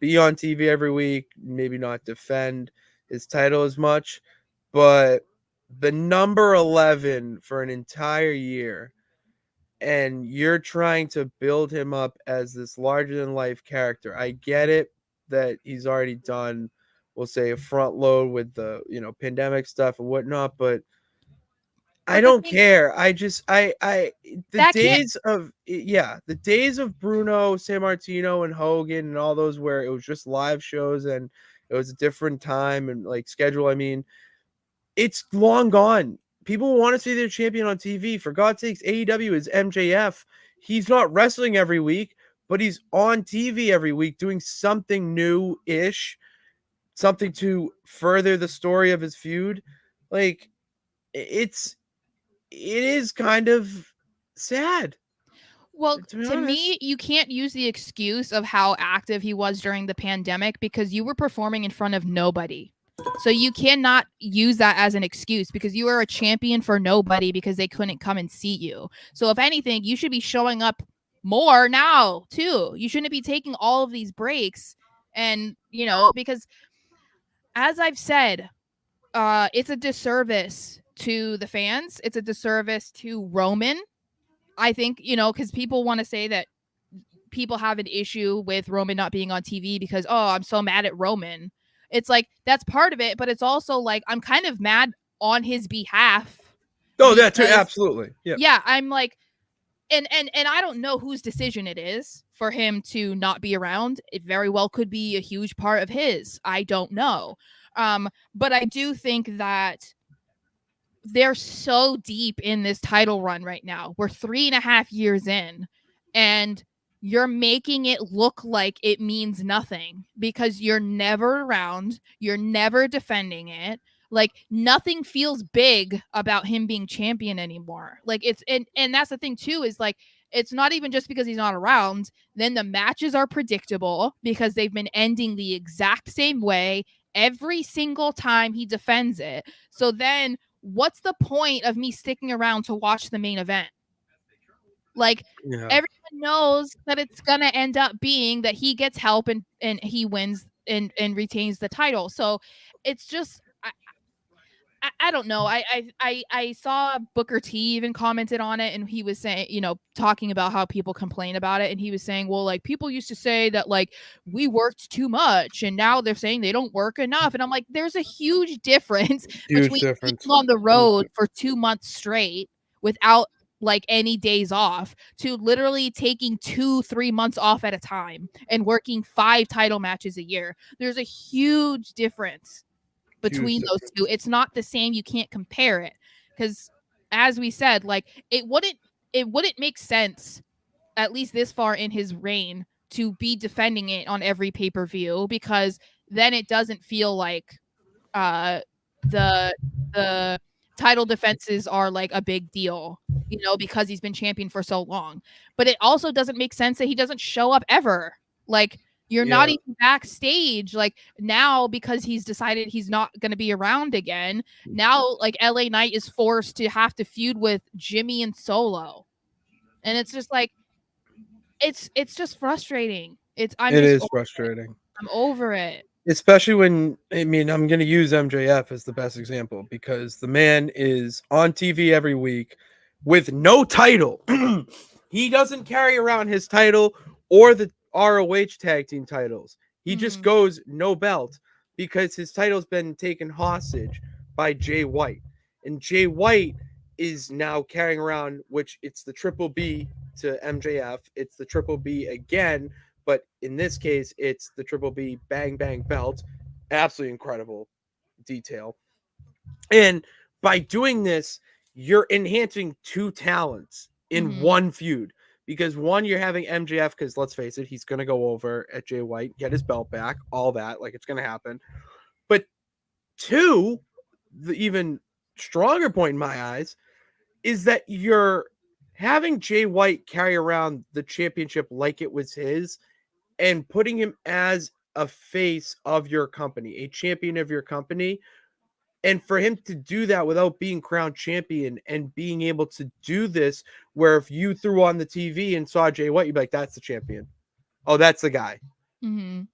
be on TV every week, maybe not defend his title as much, but the number 11 for an entire year, and you're trying to build him up as this larger than life character. I get it that he's already done, we'll say, a front load with the pandemic stuff and whatnot, but I don't care. The days of Bruno, San Martino, and Hogan and all those where it was just live shows and it was a different time and like schedule. I mean, it's long gone. People want to see their champion on TV. For God's sakes, AEW is MJF. He's not wrestling every week, but he's on TV every week doing something new-ish, something to further the story of his feud. Like, it is kind of sad. Well, to honest. me, you can't use the excuse of how active he was during the pandemic because you were performing in front of nobody. So you cannot use that as an excuse because you are a champion for nobody because they couldn't come and see you. So if anything, you should be showing up more now too. You shouldn't be taking all of these breaks. And, because as I've said, it's a disservice to the fans. It's a disservice to Roman. I think, because people want to say that people have an issue with Roman not being on TV because, oh, I'm so mad at Roman. It's like, that's part of it, but it's also like, I'm kind of mad on his behalf. Oh, that too, absolutely. Yeah. Yeah, I'm like, and I don't know whose decision it is for him to not be around. It very well could be a huge part of his. I don't know. But I do think that they're so deep in this title run right now. We're 3.5 years in, and you're making it look like it means nothing because you're never around. You're never defending it. Like, nothing feels big about him being champion anymore. Like, it's, and that's the thing too, is like, it's not even just because he's not around. Then the matches are predictable because they've been ending the exact same way every single time he defends it. So then what's the point of me sticking around to watch the main event? Like, everyone knows that it's gonna end up being that he gets help and he wins and retains the title. So it's just, I don't know. I saw Booker T even commented on it, and he was saying, talking about how people complain about it, and he was saying, well, like, people used to say that, like, we worked too much, and now they're saying they don't work enough. And I'm like, there's a huge difference between being on the road for 2 months straight without like any days off to literally taking 2-3 months off at a time and working 5 title matches a year. There's a huge difference between those two. It's not the same. You can't compare it because, as we said, like, it wouldn't make sense, at least this far in his reign, to be defending it on every pay-per-view, because then it doesn't feel like the title defenses are like a big deal, because he's been champion for so long. But it also doesn't make sense that he doesn't show up ever. Like, you're not even backstage. Like, now, because he's decided he's not going to be around again, now, like, LA Knight is forced to have to feud with Jimmy and Solo. And it's just like, it's just frustrating. It is frustrating. I'm over it. Especially when, I mean, I'm going to use MJF as the best example because the man is on TV every week with no title. He doesn't carry around his title or the ROH tag team titles. He just goes no belt because his title's been taken hostage by Jay White. And Jay White is now carrying around, which it's the Triple B to MJF. It's the Triple B again, but in this case, it's the Triple B Bang Bang belt. Absolutely incredible detail. And by doing this, you're enhancing two talents in one feud. Because one, you're having MJF, because let's face it, he's going to go over at Jay White, get his belt back, all that. Like, it's going to happen. But two, the even stronger point in my eyes, is that you're having Jay White carry around the championship like it was his and putting him as a face of your company, a champion of your company. And for him to do that without being crowned champion and being able to do this, where if you threw on the TV and saw Jay White, you'd be like, that's the champion. Oh, that's the guy.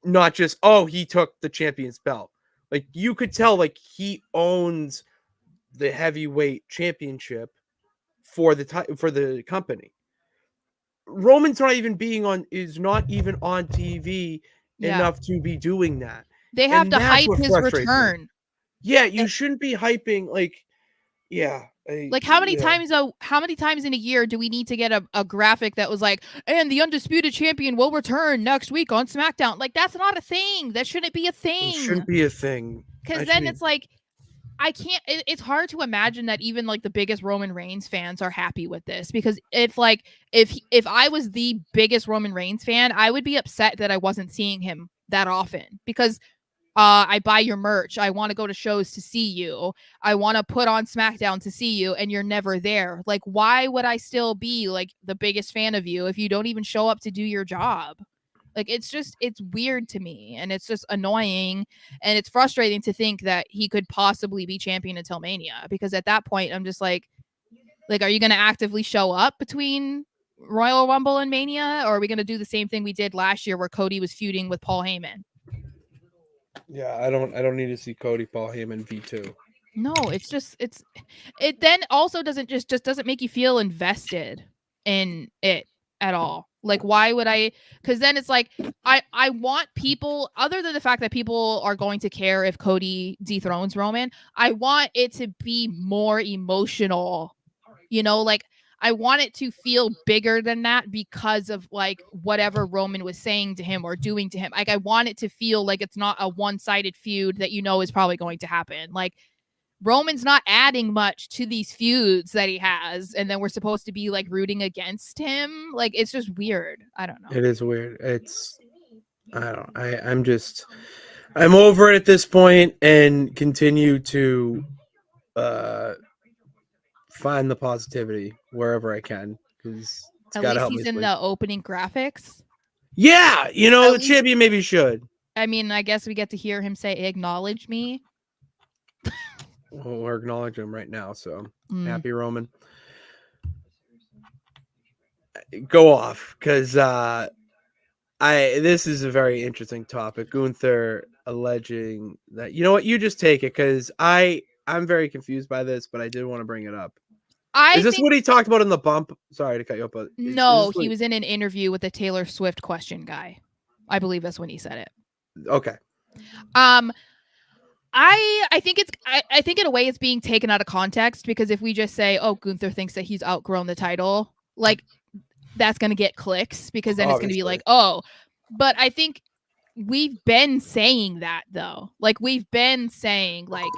Not just, oh, he took the champion's belt. Like, you could tell, like, he owns the heavyweight championship for the company. Roman's not even on TV enough to be doing that. They have to hype his return. Yeah, you shouldn't be hyping how many times in a year do we need to get a graphic that was like, and the undisputed champion will return next week on SmackDown? Like, that's not a thing. That shouldn't be a thing. It shouldn't be a thing. Because then it's like, I can't, it's hard to imagine that even like the biggest Roman Reigns fans are happy with this, because it's like, if I was the biggest Roman Reigns fan, I would be upset that I wasn't seeing him that often, because I buy your merch. I want to go to shows to see you. I want to put on SmackDown to see you, and you're never there. Like, why would I still be like the biggest fan of you if you don't even show up to do your job? Like, it's weird to me, and it's just annoying, and it's frustrating to think that he could possibly be champion until Mania, because at that point I'm just like, are you going to actively show up between Royal Rumble and Mania, or are we going to do the same thing we did last year where Cody was feuding with Paul Heyman? Yeah, I don't need to see Cody Paul Heyman V2. No, it then also doesn't make you feel invested in it at all. Like, why would I? Because then it's like, I want people, other than the fact that people are going to care if Cody dethrones Roman, I want it to be more emotional, like, I want it to feel bigger than that because of like whatever Roman was saying to him or doing to him. Like, I want it to feel like it's not a one-sided feud that is probably going to happen. Like, Roman's not adding much to these feuds that he has, and then we're supposed to be like rooting against him. Like, it's just weird. I don't know. It is weird. I'm over it at this point and continue to find the positivity wherever I can, because it's got to help me. He's in the opening graphics. Yeah, the champion maybe should. I mean, I guess we get to hear him say, "Acknowledge me." Well, we're acknowledging him right now, so happy Roman. Go off, because this is a very interesting topic. Gunther alleging that, you know what, you just take it, because I'm very confused by this, but I did want to bring it up. Is this what he talked about in the bump? Sorry to cut you up, but no, he was in an interview with the Taylor Swift question guy. I believe that's when he said it. Okay. I think in a way it's being taken out of context, because if we just say, oh, Gunther thinks that he's outgrown the title, like, that's going to get clicks, because then it's going to be like, oh, but I think we've been saying that, though. Like, we've been saying, like,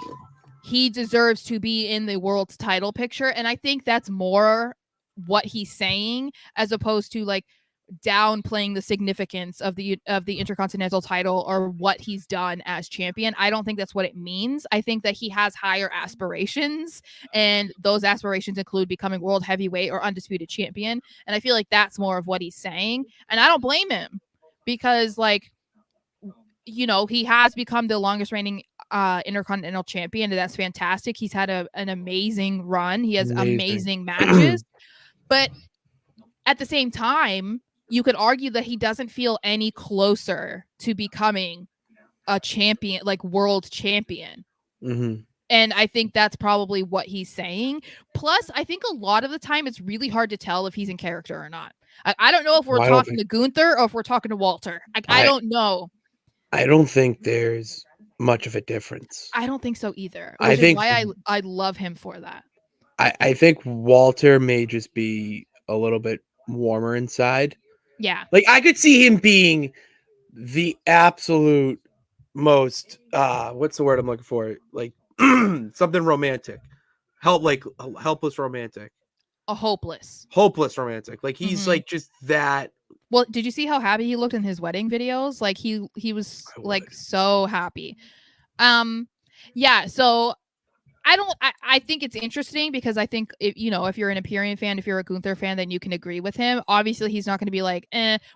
he deserves to be in the world's title picture. And I think that's more what he's saying, as opposed to like downplaying the significance of the Intercontinental title or what he's done as champion. I don't think that's what it means. I think that he has higher aspirations, and those aspirations include becoming world heavyweight or undisputed champion. And I feel like that's more of what he's saying. And I don't blame him, because like, he has become the longest reigning Intercontinental champion, and that's fantastic. He's had an amazing run. He has amazing matches. But at the same time, you could argue that he doesn't feel any closer to becoming a champion, like world champion. Mm-hmm. And I think that's probably what he's saying. Plus, I think a lot of the time it's really hard to tell if he's in character or not. I don't know if we're Well, I don't talking to Gunther or if we're talking to Walter. I don't know. I don't think there's much of a difference. I don't think so either, I which is think- why I love him for that. I think Walter may just be a little bit warmer inside. Yeah. Like I could see him being the absolute most what's the word I'm looking for? Like something romantic. Helpless romantic. A hopeless. Hopeless romantic. Like he's Mhm. like just that. Well, did you see how happy he looked in his wedding videos? Like he was I like would. so happy. Yeah, so I think it's interesting because I think if you're an Imperium fan, if you're a Gunther fan, then you can agree with him. Obviously, he's not going to be like,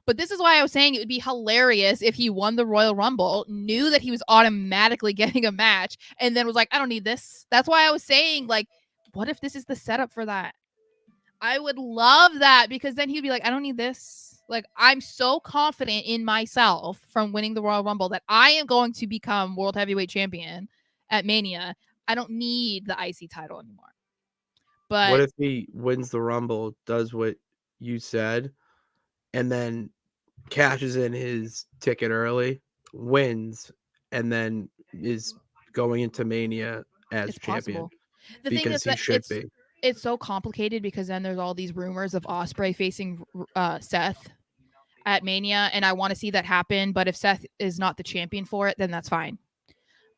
but this is why I was saying it would be hilarious if he won the Royal Rumble, knew that he was automatically getting a match, and then was like, I don't need this. That's why I was saying, like, what if this is the setup for that? I would love that because then he'd be like, I don't need this. Like, I'm so confident in myself from winning the Royal Rumble that I am going to become World Heavyweight Champion at Mania. I don't need the IC title anymore. But What if he wins the Rumble, does what you said, and then cashes in his ticket early, wins, and then is going into Mania as it's champion? possible. The thing Because is he that should be. it's so complicated because then there's all these rumors of Ospreay facing Seth at Mania, and I want to see that happen. But if Seth is not the champion for it, then that's fine.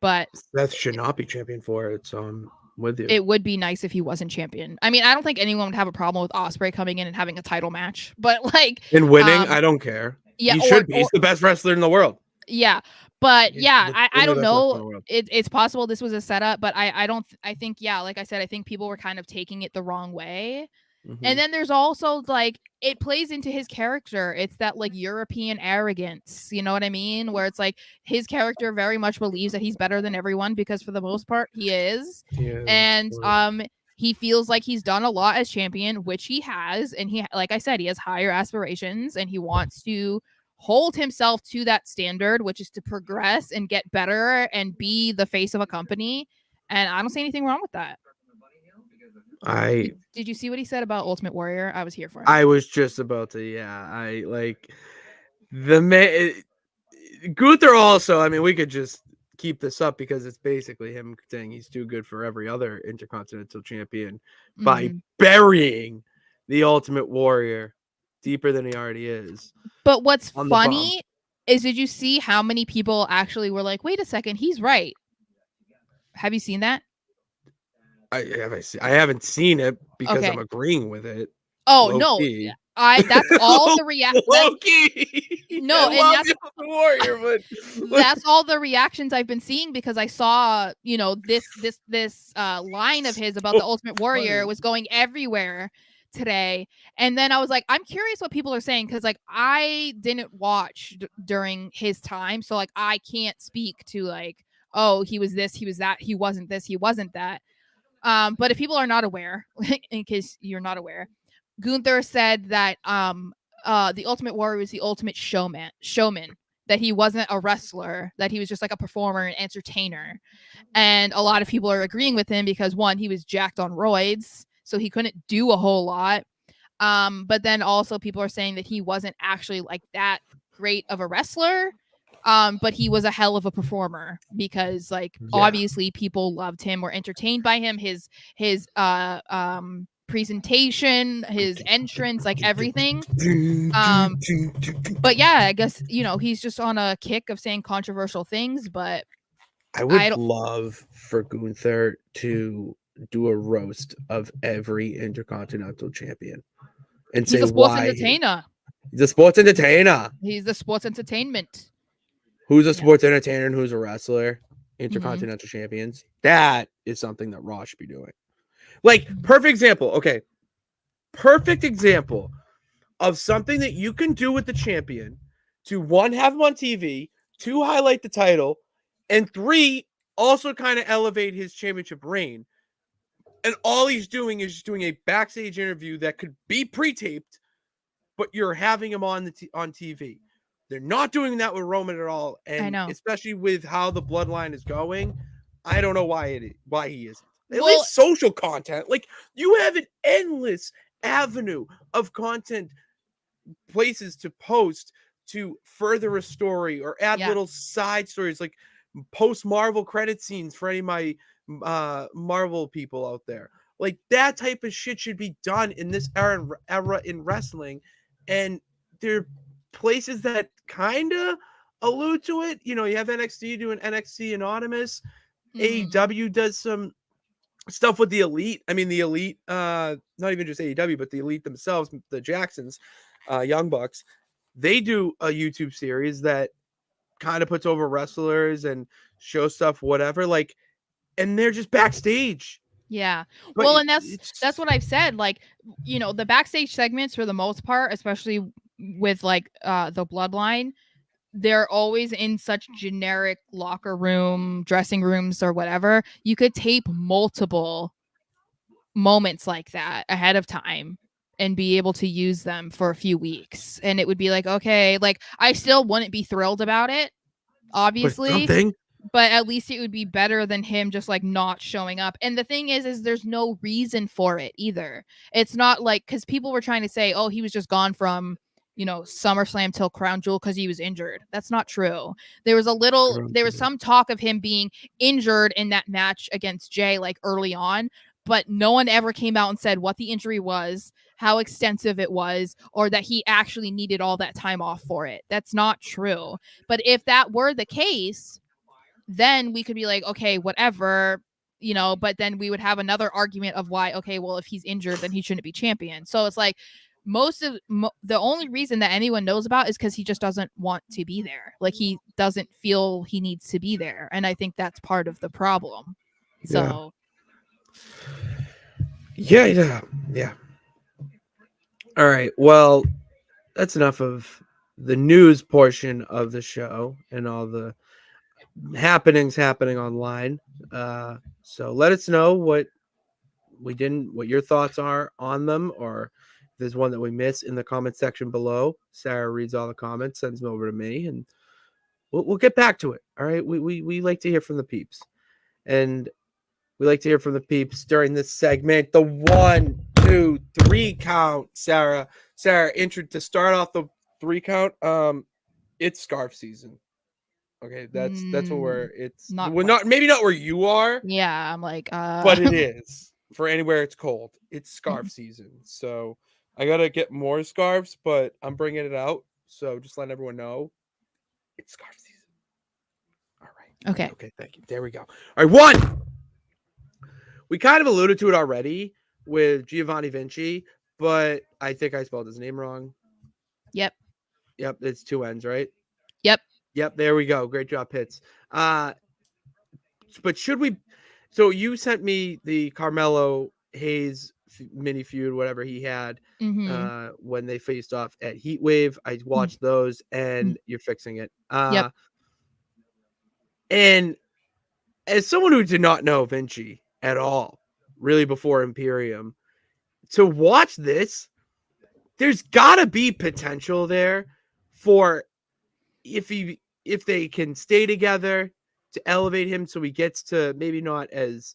But Seth should not be champion for it, so I'm with you. it would be nice if he wasn't champion. I mean, I don't think anyone would have a problem with Ospreay coming in and having a title match, but like In winning, I don't care. yeah, he should be. He's the best wrestler in the world. Yeah, but yeah, I don't Literally best wrestler in the know. world. It's possible this was a setup, but I think yeah, like I said, I think people were kind of taking it the wrong way. Mhm. And then there's also like it plays into his character. It's that like European arrogance, you know what I mean? Where it's like his character very much believes that he's better than everyone because for the most part he is. Yeah, And of course. he feels like he's done a lot as champion, which he has, and he like I said, he has higher aspirations and he wants to hold himself to that standard, which is to progress and get better and be the face of a company. And I don't see anything wrong with that. Did you see what he said about Ultimate Warrior? I was here for him. I was just about to. Yeah, I like the man. Gunther also. I mean, we could just keep this up because it's basically him saying he's too good for every other Intercontinental Champion by burying the Ultimate Warrior deeper than he already is. But what's on the funny is, did you see how many people actually were like, wait a second, he's right? Have you seen that? I haven't seen it because Okay. I'm agreeing with it. Oh Low no, key. that's all the reaction. Low key. No, I and love that's the Ultimate Warrior, but that's all the reactions I've been seeing because I saw, this line of his about the Ultimate Warrior was going everywhere today. And then I was like, I'm curious what people are saying because like I didn't watch during his time, so like I can't speak to like, oh, he was this, he was that, he wasn't this, he wasn't that. But if people are not aware, in case you're not aware, Gunther said that the Ultimate Warrior was the ultimate showman, that he wasn't a wrestler, that he was just like a performer and entertainer. And a lot of people are agreeing with him because one, he was jacked on roids, so he couldn't do a whole lot. But then also people are saying that he wasn't actually like that great of a wrestler. But he was a hell of a performer because like obviously people loved him, were entertained by him, his presentation, his entrance, like everything. But yeah, I guess he's just on a kick of saying controversial things, but I would love for Gunther to do a roast of every Intercontinental Champion and he's say a sports why entertainer. he's a sports entertainer. He's the sports entertainment. Who's a sports entertainer and who's a wrestler? Intercontinental Mm-hmm. Champions. That is something that Raw should be doing. Like, perfect example. Okay. Perfect example of something that you can do with the champion to one, have him on TV, two, highlight the title, and three, also kind of elevate his championship reign. And all he's doing is just doing a backstage interview that could be pre-taped, but you're having him on on TV. They're not doing that with Roman at all, and know. especially with how the bloodline is going, I don't know why he isn't. At Well- least social content. Like, you have an endless avenue of content places to post to further a story or add Yeah. little side stories, like post Marvel credit scenes for any of my Marvel people out there. Like, that type of shit should be done in this era in wrestling, and there are places that kind of allude to it. You know, you have NXT doing NXT Anonymous. Mhm. AEW does some stuff with the Elite. I mean, the Elite, not even just AEW, but the Elite themselves, the Jacksons, Young Bucks, they do a YouTube series that kind of puts over wrestlers and show stuff, whatever. Like, and they're just backstage. Yeah. But Well, and it's that's what I've said. Like, you know, the backstage segments for the most part, especially with like the bloodline, they're always in such generic locker room, dressing rooms, or whatever. You could tape multiple moments like that ahead of time and be able to use them for a few weeks. And it would be like, okay, like I still wouldn't be thrilled about it, but obviously, something. but at least it would be better than him just like not showing up. And the thing is there's no reason for it either. It's not like, because people were trying to say, oh, he was just gone from, you know, SummerSlam till Crown Jewel because he was injured. That's not true. There was some talk of him being injured in that match against Jay like early on, but no one ever came out and said what the injury was, how extensive it was, or that he actually needed all that time off for it. That's not true. But if that were the case, then we could be like, okay, whatever, you know, but then we would have another argument of why, okay, well, if he's injured, then he shouldn't be champion. So it's like the only reason that anyone knows about is because he just doesn't want to be there. Like, he doesn't feel he needs to be there. And I think that's part of the problem. So Yeah. All right. Well, that's enough of the news portion of the show and all the happenings happening online. So let us know what your thoughts are on them, or if there's one that we miss in the comment section below. Sarah reads all the comments, sends them over to me, and we'll get back to it. All right. We like to hear from the peeps, and we like to hear from the peeps during this segment. The 1, 2, 3 count. Sarah, to start off the 3 count. It's scarf season. Okay, that's what maybe not where you are. Yeah, I'm like, but it is for anywhere it's cold. It's scarf season, so I gotta get more scarves, but I'm bringing it out. So just letting everyone know, it's scarf season. All right. Okay. Thank you. There we go. All right, 1. We kind of alluded to it already with Giovanni Vinci, but I think I spelled his name wrong. Yep. It's 2 N's, right? Yep. There we go. Great job, Pitts. But should we? So you sent me the Carmelo Hayes mini feud, whatever he had, when they faced off at Heatwave. I watched those, and you're fixing it. Yep. And as someone who did not know Vinci at all, really before Imperium, to watch this, there's gotta be potential there for if they can stay together to elevate him so he gets to maybe not as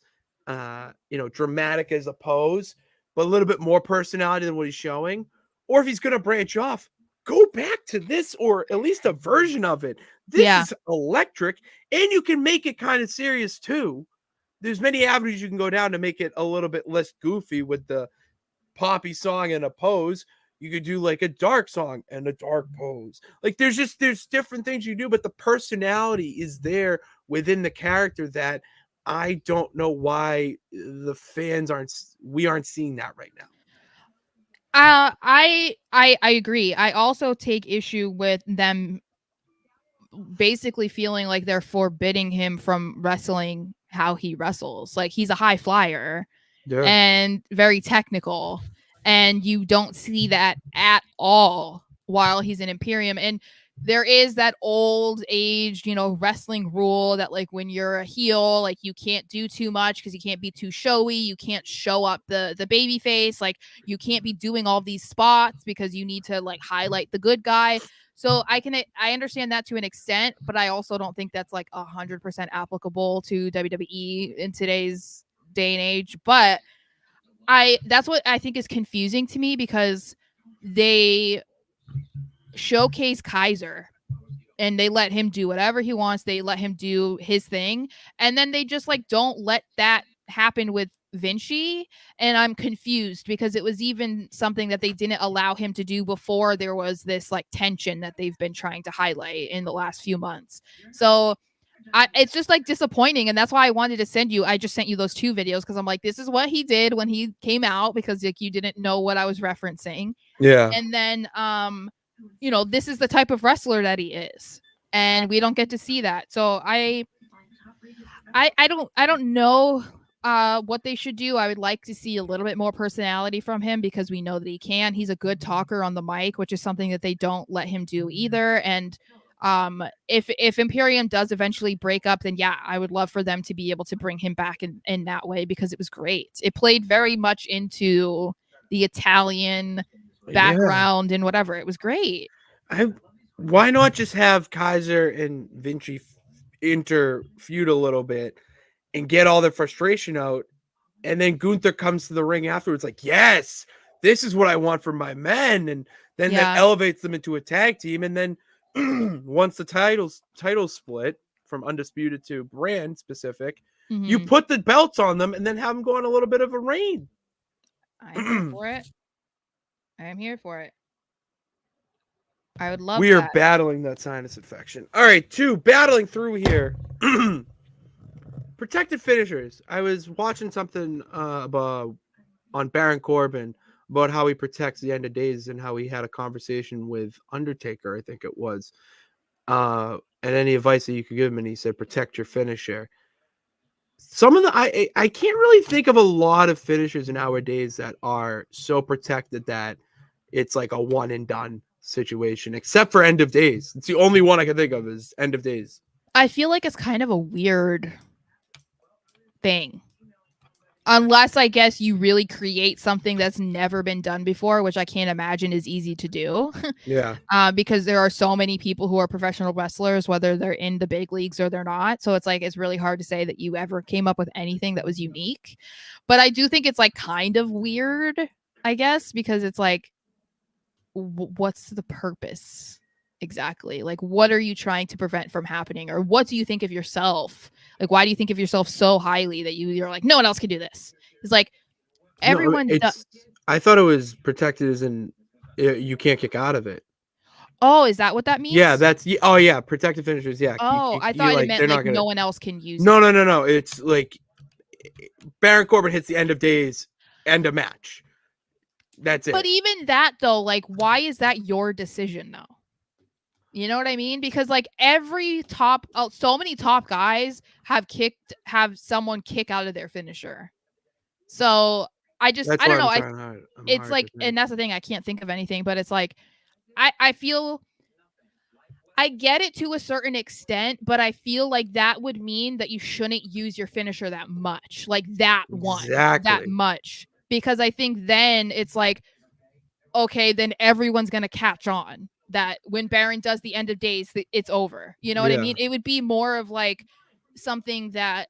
dramatic as a pose, but a little bit more personality than what he's showing. Or if he's gonna branch off, go back to this, or at least a version of it. This is electric, and you can make it kind of serious too. There's many avenues you can go down to make it a little bit less goofy with the poppy song and a pose. You could do like a dark song and a dark pose. Like, there's different things you do, but the personality is there within the character that I don't know why the fans aren't seeing that right now. I agree. I also take issue with them basically feeling like they're forbidding him from wrestling how he wrestles. Like, he's a high flyer and very technical, and you don't see that at all while he's in Imperium. And there is that old age, wrestling rule that like when you're a heel, like you can't do too much because you can't be too showy. You can't show up the baby face. Like you can't be doing all these spots because you need to like highlight the good guy. So I understand that to an extent, but I also don't think that's like 100% applicable to WWE in today's day and age. But that's what I think is confusing to me, because they showcase Kaiser and they let him do whatever he wants. They let him do his thing. And then they just like don't let that happen with Vinci. And I'm confused because it was even something that they didn't allow him to do before there was this like tension that they've been trying to highlight in the last few months. So it's just like disappointing. And that's why I wanted to I just sent you those 2 videos because I'm like, this is what he did when he came out, because like you didn't know what I was referencing. Yeah. And then this is the type of wrestler that he is, and we don't get to see that. So I don't know what they should do. I would like to see a little bit more personality from him, because we know that he can. He's a good talker on the mic, which is something that they don't let him do either. And if Imperium does eventually break up, then yeah, I would love for them to be able to bring him back in that way, because it was great. It played very much into the Italian background and whatever. It was great. Why not just have Kaiser and Vinci interfeud a little bit and get all their frustration out, and then Gunther comes to the ring afterwards like, yes, this is what I want for my men, and then that elevates them into a tag team. And then once the titles split from undisputed to brand specific, you put the belts on them and then have them go on a little bit of a reign. I'm here for it. I am here for it. I would love We are battling that sinus infection. All right, 2, battling through here. Protected finishers. I was watching something about on Baron Corbin about how he protects the end of days, and how he had a conversation with Undertaker, I think it was. And any advice that you could give him, and he said, protect your finisher. Some of the I can't really think of a lot of finishers nowadays that are so protected that it's like a one and done situation, except for End of Days. It's the only one I can think of is End of Days. I feel like it's kind of a weird thing, unless I guess you really create something that's never been done before, which I can't imagine is easy to do. Yeah. Because there are so many people who are professional wrestlers, whether they're in the big leagues or they're not. So it's like, it's really hard to say that you ever came up with anything that was unique. But I do think it's like kind of weird, I guess, because it's like, what's the purpose exactly? Like, what are you trying to prevent from happening? Or what do you think of yourself? Like, why do you think of yourself so highly that you're like, no one else can do this? It's like everyone does. I thought it was protected as in you can't kick out of it. Oh, is that what that means? Yeah, that's protected finishers. Yeah. Oh, I thought it meant like no one else can use it. No. It's like Baron Corbin hits the End of Days, end of match. That's it. But even that though, like, why is that your decision though? You know what I mean? Because like so many top guys have someone kick out of their finisher. So I don't know. It's like, and that's the thing. I can't think of anything, but it's like, I feel I get it to a certain extent, but I feel like that would mean that you shouldn't use your finisher that much, like that much, because I think then it's like, okay, then everyone's going to catch on that when Baron does the End of Days, it's over. You know what I mean? It would be more of like something that,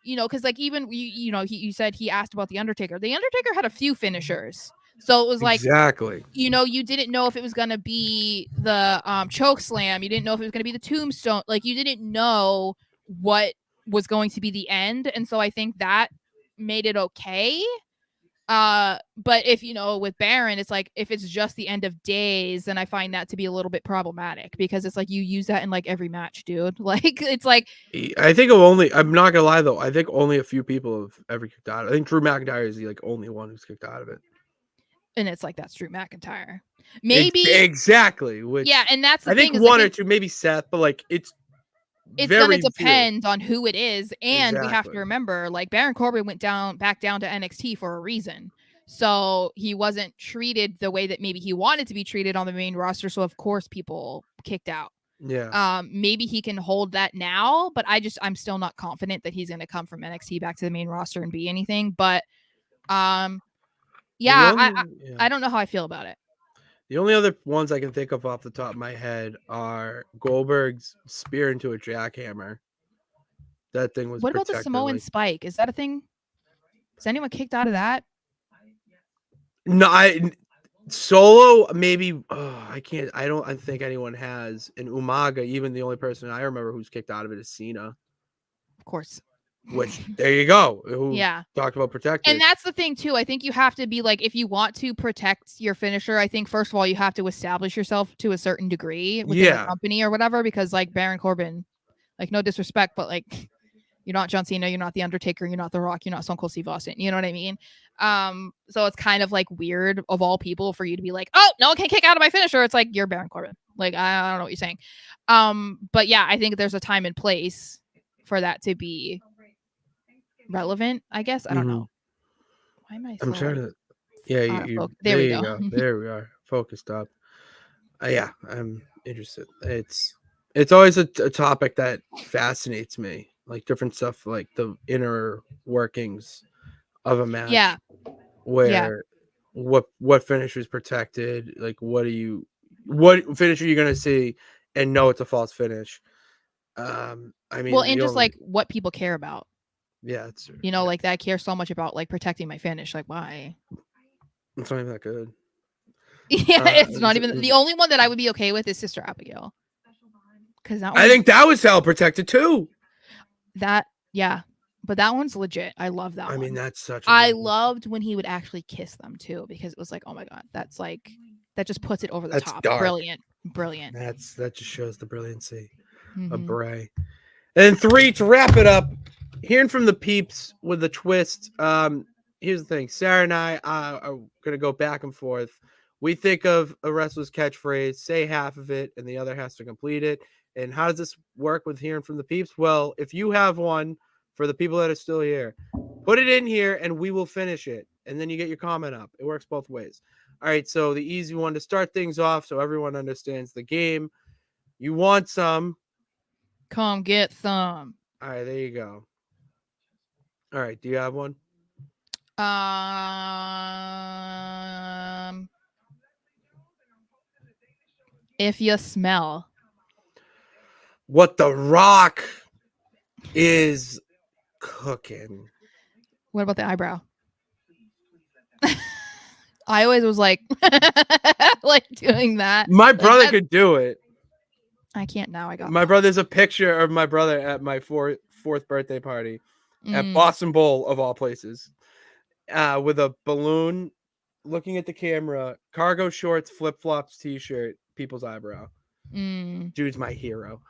because like even, you said he asked about The Undertaker. The Undertaker had a few finishers. So it was like, exactly, you didn't know if it was going to be the choke slam. You didn't know if it was going to be the tombstone. Like you didn't know what was going to be the end. And so I think that made it okay. But if, with Baron, it's like, if it's just the End of Days, then I find that to be a little bit problematic, because it's like, you use that in like every match, dude. Like, it's like, I think I'm not gonna lie though, I think only a few people have ever kicked out. I think Drew McIntyre is the like only one who's kicked out of it. And it's like, that's Drew McIntyre. Maybe. Exactly. Which, yeah. And that's the thing. I think one or two, maybe Seth, but like, it's going to depend on who it is. And we have to remember, like, Baron Corbin went back down to NXT for a reason. So he wasn't treated the way that maybe he wanted to be treated on the main roster. So of course people kicked out. Yeah. Maybe he can hold that now, but I'm still not confident that he's going to come from NXT back to the main roster and be anything. But I don't know how I feel about it. The only other ones I can think of off the top of my head are Goldberg's spear into a jackhammer. That thing was What about the protected, Samoan spike? Is that a thing? Is anyone kicked out of that? No, Solo maybe. I can't. I don't think anyone has. And Umaga, even the only person I remember who's kicked out of it is Cena. Of course. Which there you go. Who talked about protected. And that's the thing too. I think you have to be like, if you want to protect your finisher, I think first of all you have to establish yourself to a certain degree within the company or whatever. Because like Baron Corbin, like no disrespect, but like you're not John Cena, you're not the Undertaker, you're not The Rock, you're not Stone Cold Steve Austin. You know what I mean? So it's kind of like weird of all people for you to be like, oh, no one can kick out of my finisher. It's like you're Baron Corbin. Like I don't know what you're saying. But yeah, I think there's a time and place for that to be relevant, I guess. I don't know. Why am I so, I'm trying like, to. Yeah, there we go. There we are. Focused up. Yeah, I'm interested. It's always a topic that fascinates me, like different stuff, like the inner workings of a match. Yeah. Where what finisher is protected? Like what finisher are you gonna see and know it's a false finish? I mean, well, and just like what people care about. Yeah, it's true. Like that I care so much about like protecting my finish. Like why? It's not even that good. Yeah, it's not even the only one that I would be okay with is Sister Abigail. Because I think that was hell protected too. But that one's legit. I love that one. I mean, that's such. I loved when he would actually kiss them too, because it was like, oh my god, that's like that just puts it over the top. Dark. Brilliant. That just shows the brilliancy of Bray. And 3 to wrap it up. Hearing from the peeps with a twist. Here's the thing: Sarah and I are gonna go back and forth. We think of a wrestler's catchphrase, say half of it, and the other has to complete it. And how does this work with hearing from the peeps? Well, if you have one for the people that are still here, put it in here and we will finish it. And then you get your comment up. It works both ways. All right, so the easy one to start things off so everyone understands the game. You want some? Come get some. All right, there you go. All right, do you have one? If you smell what The Rock is cooking. What about the eyebrow? I always was like like doing that. My brother could do it. I can't now. I got my brother. There's a picture of my brother at my fourth birthday party at Boston Bowl of all places, with a balloon, looking at the camera, cargo shorts, flip flops, t-shirt, people's eyebrow. Dude's my hero.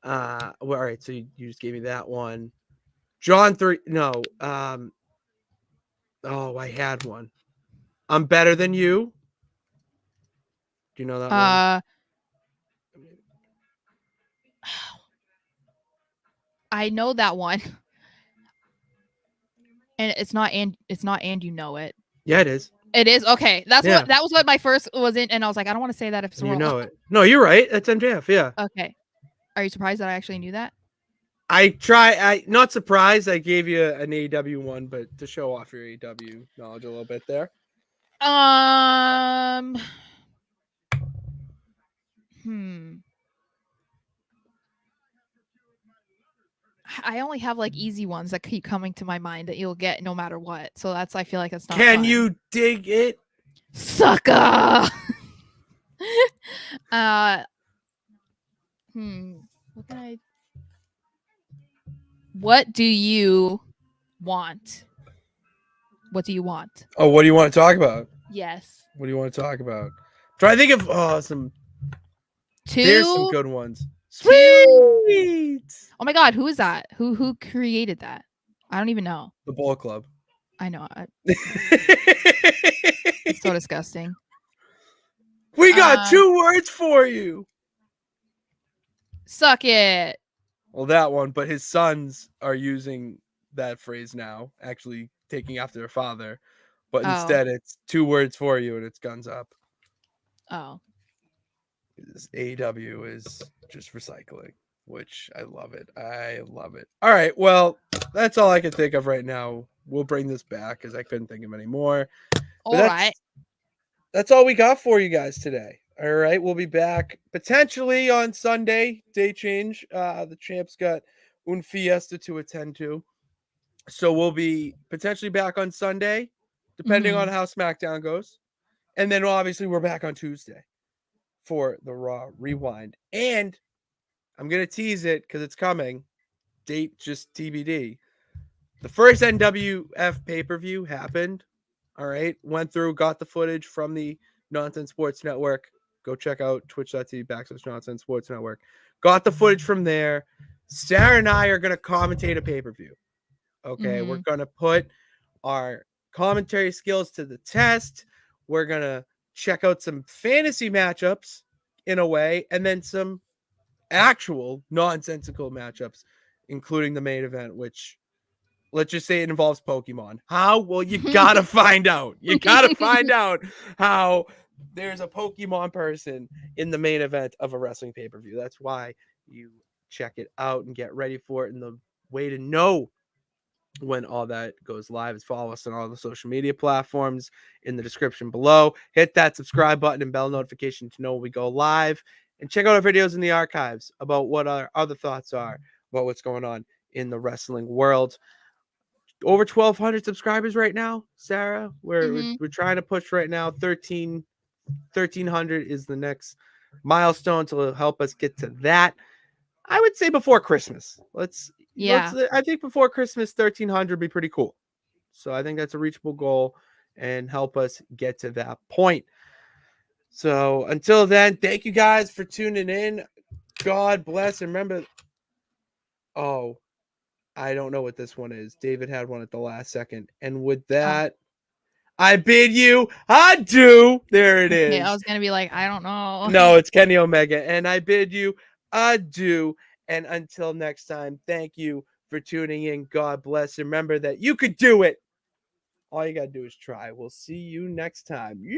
Well, all right, so you just gave me that one. John 3. No. Oh, I had one. I'm better than you. Do you know that one? I know that one. And it's not and you know it. Yeah, it is. It is? Okay. That was what my first was in, and I was like, I don't want to say that if it's wrong. You know it. No, you're right. That's MJF, yeah. Okay. Are you surprised that I actually knew that? Not surprised I gave you an AEW one, but to show off your AEW knowledge a little bit there. I only have like easy ones that keep coming to my mind that you'll get no matter what. So I feel like it's not Can fun. you dig it? Sucker. What do you want? What do you want? Oh, what do you want to talk about? Yes. What do you want to talk about? Try to think of some. There's some good ones. Sweet. Oh my god, who is that? Who created that? I don't even know. The Bullet Club. I know. It's so disgusting. We got 2 words for you. Suck it. Well, that one, but his sons are using that phrase now, actually taking after their father. but instead it's 2 words for you and it's guns up. Oh. This AEW is just recycling, which I love it. I love it. All right, well, that's all I can think of right now. We'll bring this back because I couldn't think of any more. All right. That's all we got for you guys today. All right, we'll be back potentially on Sunday. Day change. The champ's got un fiesta to attend to, so we'll be potentially back on Sunday, depending on how SmackDown goes, and then obviously we're back on Tuesday for the Raw Rewind. And I'm gonna tease it because it's coming. Date just TBD. The first NWF pay-per-view happened. All right. Went through, got the footage from the Nonsense Sports Network. Go check out twitch.tv/Nonsense Sports Network. Got the footage from there. Sara and I are going to commentate a pay-per-view. Okay. We're going to put our commentary skills to the test. We're going to check out some fantasy matchups in a way, and then some actual nonsensical matchups, including the main event, which let's just say it involves Pokemon. How? Well, you gotta find out. You gotta find out how there's a Pokemon person in the main event of a wrestling pay-per-view. That's why you check it out and get ready for it. And the way to know when all that goes live is follow us on all the social media platforms in the description below. Hit that subscribe button and bell notification to know when we go live. And check out our videos in the archives about what our other thoughts are about what's going on in the wrestling world. Over 1,200 subscribers right now, Sara. We're trying to push right now. 1,300 is the next milestone to help us get to that. I would say before Christmas. Let's I think before Christmas, 1,300 would be pretty cool. So I think that's a reachable goal and help us get to that point. So until then, thank you guys for tuning in. God bless. And remember, I don't know what this one is. David had one at the last second. And with that, I bid you adieu. There it is. I was going to be like, I don't know. No, it's Kenny Omega. And I bid you adieu. And until next time, thank you for tuning in. God bless. Remember that you could do it. All you got to do is try. We'll see you next time. Yeah.